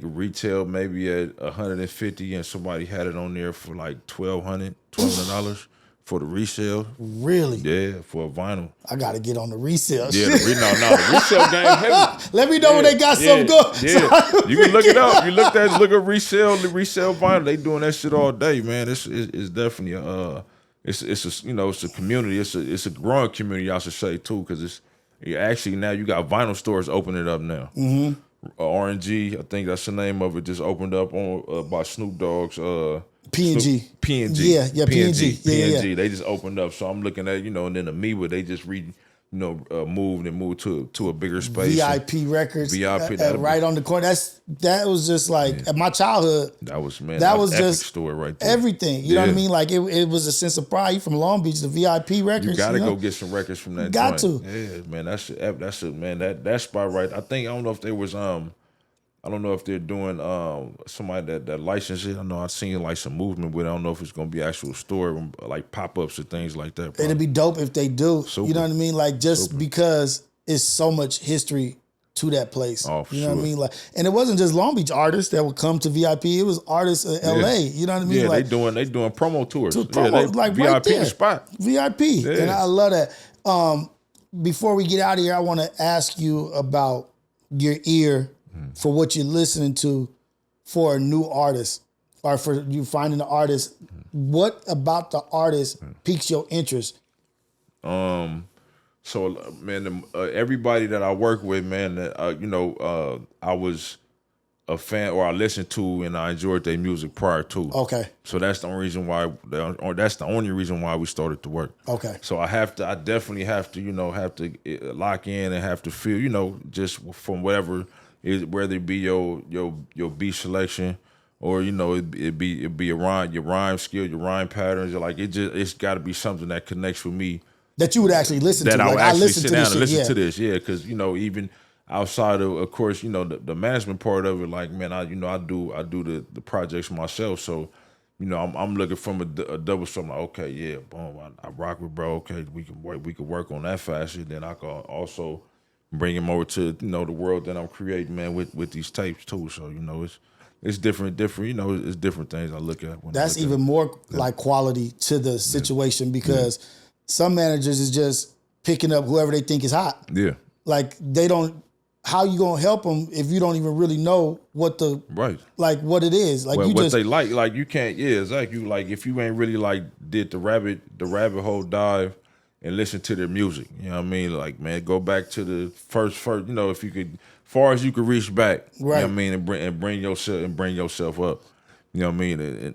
retail maybe at $150, and somebody had it on there for like $1,200 for the resale. Really? Yeah, for a vinyl. I gotta get on the resale. Yeah, the resale game heavy. Let me know when they got something good. Yeah, you can look it up. You look at resale vinyl. They doing that shit all day, man. It's definitely it's a community. It's a growing community, I should say too, because actually now you got vinyl stores opening up now. Mm-hmm. RNG, I think that's the name of it, just opened up on by Snoop Dogg's P&G. P&G. Yeah, P&G. Yeah. P&G. They just opened up. So I'm looking at, and then Amoeba, they just moved to a bigger space. VIP Records. VIP. Right on the corner. That was just like at my childhood. That was just epic store right there. Everything. You know what I mean? Like it was a sense of pride. You from Long Beach, the VIP Records. You gotta go get some records from that Got joint. to. Yeah, man. That's it, man. That spot right. I don't know if there was I don't know if they're doing somebody that licenses it. I know I've seen like some movement with it. I don't know if it's gonna be actual store like pop-ups or things like that. It'd be dope if they do. Super. You know what I mean? Like just because it's so much history to that place. Oh, for you know what I sure. mean? Like, and it wasn't just Long Beach artists that would come to VIP. It was artists in LA. You know what I mean? Yeah, like, they doing promo tours. Like VIP right there. the spot. VIP. Yeah. And I love that. Before we get out of here, I want to ask you about your ear for what you're listening to for a new artist or for you finding an artist. What about the artist piques your interest? So, man, everybody that I work with, man, that I was a fan or I listened to and I enjoyed their music prior to. Okay. So that's the only reason why, that's the only reason why we started to work. Okay. So I definitely have to lock in and have to feel, just from whatever whether it be your beat selection or it be your rhyme skill, your rhyme patterns, like it's got to be something that connects with me. That you would actually listen to. That I would like, actually sit down and listen to this, because even outside of course, the management part of it, like man, I do the projects myself, so I'm looking from a double something like, okay, yeah, boom, I rock with bro, okay, we can work on that faster, then I can also bring him over to the world that I'm creating, man, with these tapes too. So it's different. It's different things I look at. That's even more like quality to the situation because some managers is just picking up whoever they think is hot. Yeah, like they don't. How you gonna help them if you don't even really know what what it is? Like what they like you can't. Yeah, exactly. Like if you ain't really like did the rabbit hole dive and listen to their music. You know what I mean? Like, man, go back to the first, if you could, far as you could reach back. Right. You know what I mean? And bring yourself up. You know what I mean? And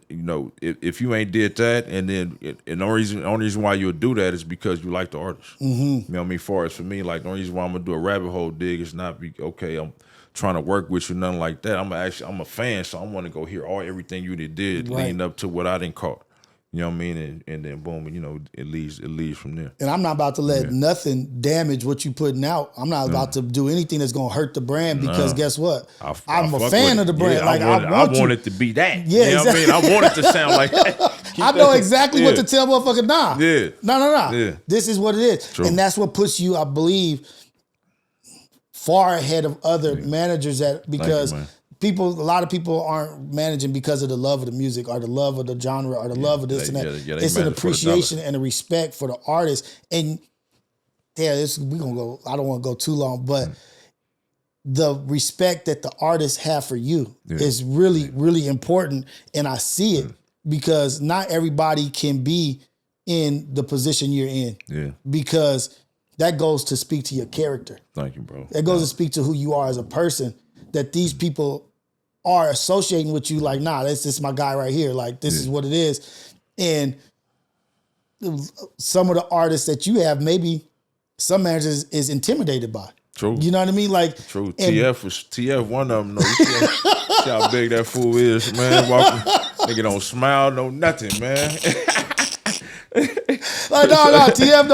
if you ain't did that, and then the only reason why you'll do that is because you like the artist. Mm-hmm. You know what I mean? Far as for me, like the only reason why I'm gonna do a rabbit hole dig is not I'm trying to work with you, nothing like that. I'm a fan, so I want to go hear everything you did leading up to what I didn't caught. You know what I mean? And then boom, you know, it leads from there. And I'm not about to let nothing damage what you putting out. I'm not about to do anything that's gonna hurt the brand because guess what? I'm a fan of the brand. Yeah, like I want it to be that. Yeah, you know what I mean? I want it to sound like that. I know exactly what to tell motherfucker. Nah. Yeah. No. Yeah. This is what it is. True. And that's what puts you, I believe, far ahead of other managers because a lot of people aren't managing because of the love of the music or the love of the genre or the love of this and that. It's an appreciation and a respect for the artist. And I don't want to go too long, but the respect that the artists have for you is really, really important. And I see it because not everybody can be in the position you're in. Yeah. Because that goes to speak to your character. Thank you, bro. That goes to speak to who you are as a person, that these people are associating with you like, nah, this is my guy right here. Like, this is what it is. And some of the artists that you have, maybe some managers is intimidated by. True. You know what I mean? Like, true. TF one of them, though. You see how big that fool is, man. Walking, nigga don't smile, no nothing, man. Like, no, TF,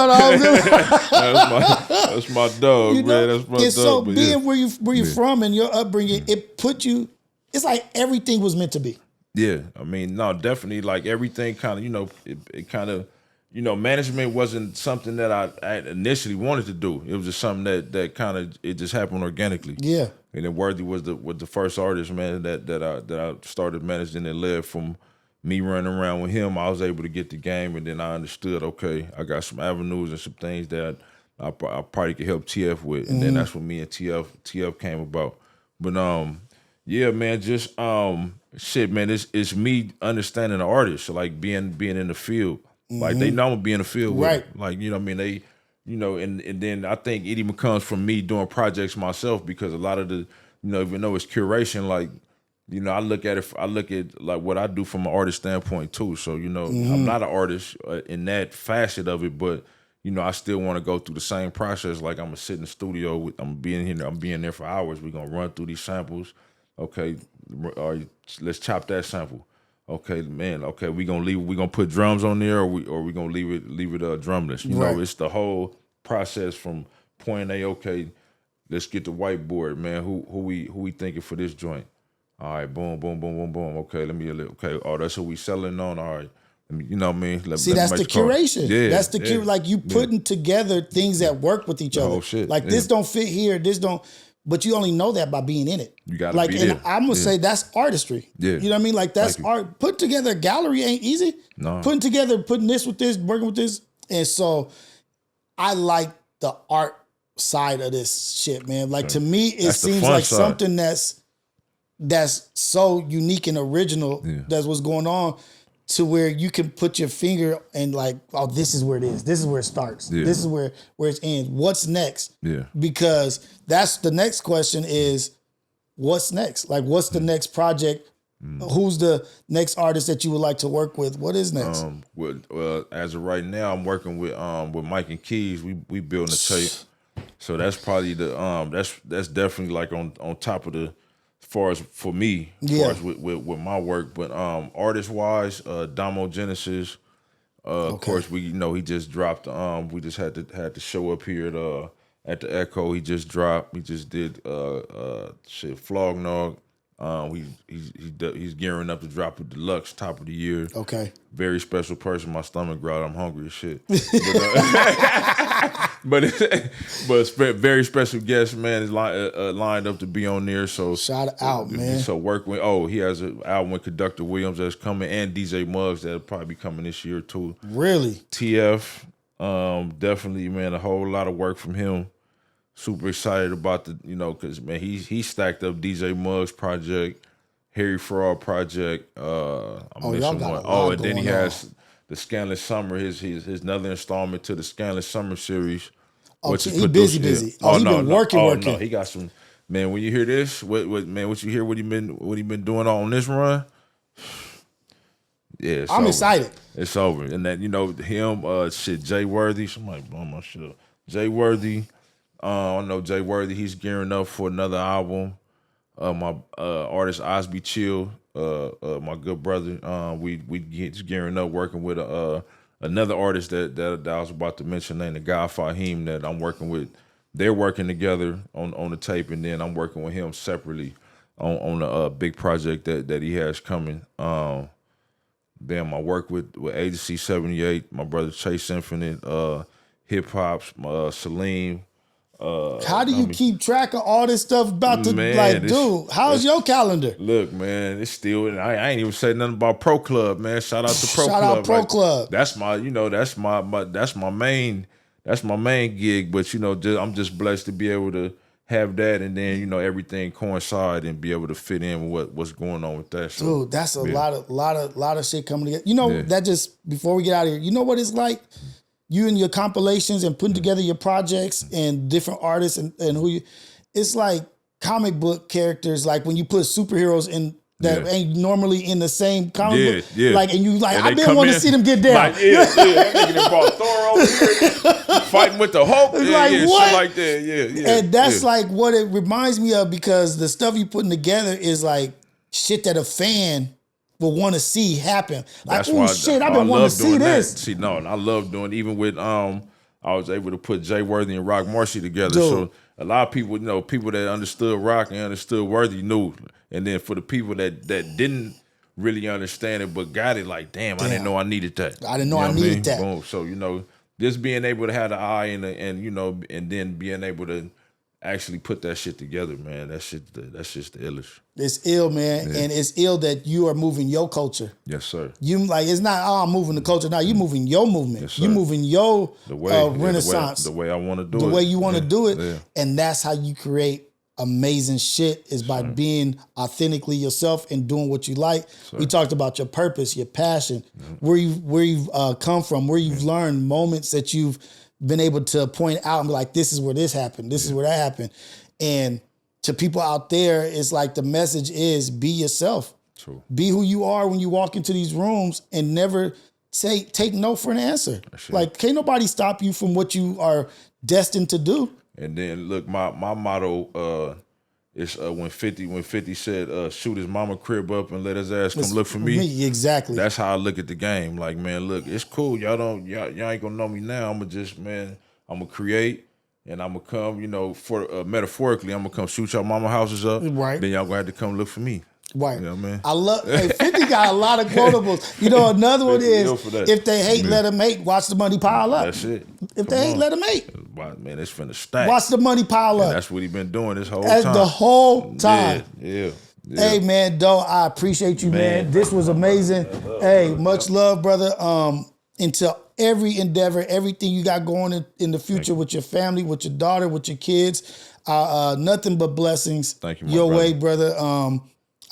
that's my dog, man. That's my dog. So being where you're from and your upbringing, it put you. It's like everything was meant to be. Yeah, I mean, no, definitely. Like everything, kind of, you know, it kind of, you know, management wasn't something that I initially wanted to do. It was just something that kind of it just happened organically. Yeah, and then Worthy was the first artist, man, that I started managing and led from. Me running around with him, I was able to get the game, and then I understood, okay, I got some avenues and some things that I probably could help TF with, and then that's when me and TF came about. But yeah, man, just shit, man, it's me understanding the artist, like being in the field, like they know I'm gonna be in the field with them. Like, you know what I mean, they, you know, and then I think it even comes from me doing projects myself because a lot of the, you know, even though it's curation, like. You know, I look at like what I do from an artist standpoint too. So, you know, I'm not an artist in that facet of it, but you know, I still want to go through the same process. Like I'm gonna sit in the studio, I'm being there for hours. We're gonna run through these samples. Okay, let's chop that sample. Okay, man. Okay, we gonna put drums on there, or we gonna leave it drumless. You know, it's the whole process from point A. Okay, let's get the whiteboard, man. Who we thinking for this joint? All right, boom, boom, boom, boom, boom. Okay, okay. Oh, that's who we selling on. All right, you know what I mean? That's the curation. Yeah, that's the like you putting together things that work with each other. Oh shit! Like this don't fit here. This don't. But you only know that by being in it. You gotta like, be and there. I'm gonna say that's artistry. Yeah, you know what I mean? Like that's art. Put together a gallery ain't easy. No, putting this with this, working with this, and so I like the art side of this shit, man. Like to me, it seems like side. Something that's so unique and original. That's what's going on, to where you can put your finger and like, oh, this is where it is. This is where it starts. Yeah. This is where it ends. What's next? Yeah. Because that's the next question is, what's next? Like, what's the next project? Who's the next artist that you would like to work with? What is next? Well, as of right now, I'm working with Mike and Keys. We building a tape, so that's probably the that's definitely like on top of the. As far as for me, as far as with my work, but artist wise, Damo Genesis, of course he just dropped. We just had to show up here at the Echo. He just dropped. He just did Flognog. He's gearing up to drop a deluxe top of the year. Okay, very special person. My stomach growled. I'm hungry as shit. But it's very special guest, man, is lined up to be on there. So shout out, man. So work with. Oh, he has an album with Conductor Williams that's coming, and DJ Muggs that'll probably be coming this year too. Really? TF, definitely, man. A whole lot of work from him. Super excited about because man, he stacked up DJ Muggs project, Harry Fraud project. I'm missing one. Oh, and then he has the Scandalous Summer, his another installment to the Scandalous Summer series. Oh, he busy. Oh, he been working. No, he got some. Man, when you hear this, what you hear what he been doing on this run? Yeah, I'm excited. It's over, and that him, Jay Worthy. Somebody blow my shit up. Jay Worthy. I know Jay Worthy. He's gearing up for another album. My artist Osby Chill. my good brother. We just gearing up working with another artist that I was about to mention, named the guy Fahim, that I'm working with. They're working together on the tape, and then I'm working with him separately on a big project that he has coming. Then I work with Agency 78, my brother Chase Infinite, Hip Hop's Salim. How do you keep track of all this stuff about to dude? How's your calendar? Look, man, it's still. I ain't even said nothing about Pro Club, man. Shout out to Pro Club. Shout out Pro Club. That's my main gig. But I'm just blessed to be able to have that, and then everything coincide and be able to fit in with what's going on with that. So, dude, that's a lot of shit coming together. That just before we get out of here, you know what it's like? You and your compilations and putting together your projects and different artists and who you, it's like comic book characters. Like when you put superheroes in that ain't normally in the same comic book. Yeah. Like, and you like, I've been wanting to see them get down. Like, that nigga brought Thor over here fighting with the Hulk. What? Shit like that. Yeah. And that's like what it reminds me of, because the stuff you putting together is like shit that a fan will want to see happen. Like, oh shit, I've been wanting to see this. See, no, and I love doing, even with I was able to put Jay Worthy and Rock Marcy together. Dude. So a lot of people, people that understood Rock and understood Worthy knew. And then for the people that didn't really understand it but got it, like, damn, I didn't know I needed that. I didn't know I needed that. Boom. So, just being able to have the eye and then being able to actually put that shit together, man, that's just the illest. It's ill, man, and it's ill that you are moving your culture. Yes, sir. You like, it's not, I'm moving the culture. Now you're moving your movement. Yes, sir. You're moving your renaissance. The way I want to do it. The way you want to do it. And that's how you create amazing shit, is by being authentically yourself and doing what you like. Sir. We talked about your purpose, your passion, where you've come from, where you've learned, moments that you've been able to point out and be like, this is where this happened. This is where that happened. And to people out there, it's like the message is be yourself. True. Be who you are when you walk into these rooms, and never take no for an answer. Like, can't nobody stop you from what you are destined to do. And then look, my motto is when 50 said shoot his mama crib up and let his ass come look for me. Exactly. That's how I look at the game. Like, man, look, it's cool. Y'all ain't gonna know me now. I'm gonna create. And I'm gonna come, for metaphorically, I'm gonna come shoot y'all mama houses up. Right. Then y'all gonna have to come look for me. Right. You know what I mean? I love 50 got a lot of quotables. Another one is, if they hate, let them hate. Watch the money pile up. That's it. If they hate, let them hate. Wow, man, it's finna stack. Watch the money pile up. That's what he been doing this whole time. The whole time. Yeah. Hey, man, Dough, I appreciate you, man. This was amazing. Hey, much love, brother. Into every endeavor, everything you got going in the future with your family, with your daughter, with your kids. Nothing but blessings. Thank you, your brother. way, brother.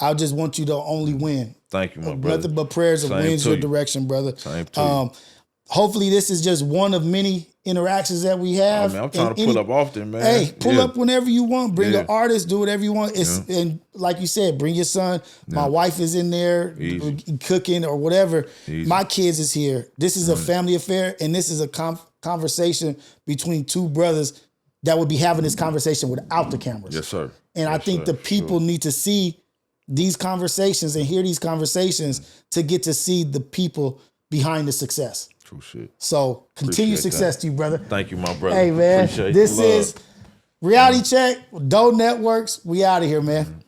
I just want you to only win. Thank you, my brother. Nothing but prayers of wins your direction, brother. Same to you. Hopefully this is just one of many interactions that we have. Man, I'm trying to pull up often, man. Hey, pull up whenever you want. Bring an artist, do whatever you want. And like you said, bring your son. My wife is in there cooking or whatever. My kids is here. This is a family affair, and this is a conversation between two brothers that would be having this conversation without the cameras. Yes, sir. And I think the people need to see these conversations and hear these conversations to get to see the people behind the success. True shit. So continued success to you, brother. Thank you, my brother. Hey, man. Appreciate This is Reality Check, Dough Networkz. We out of here, man.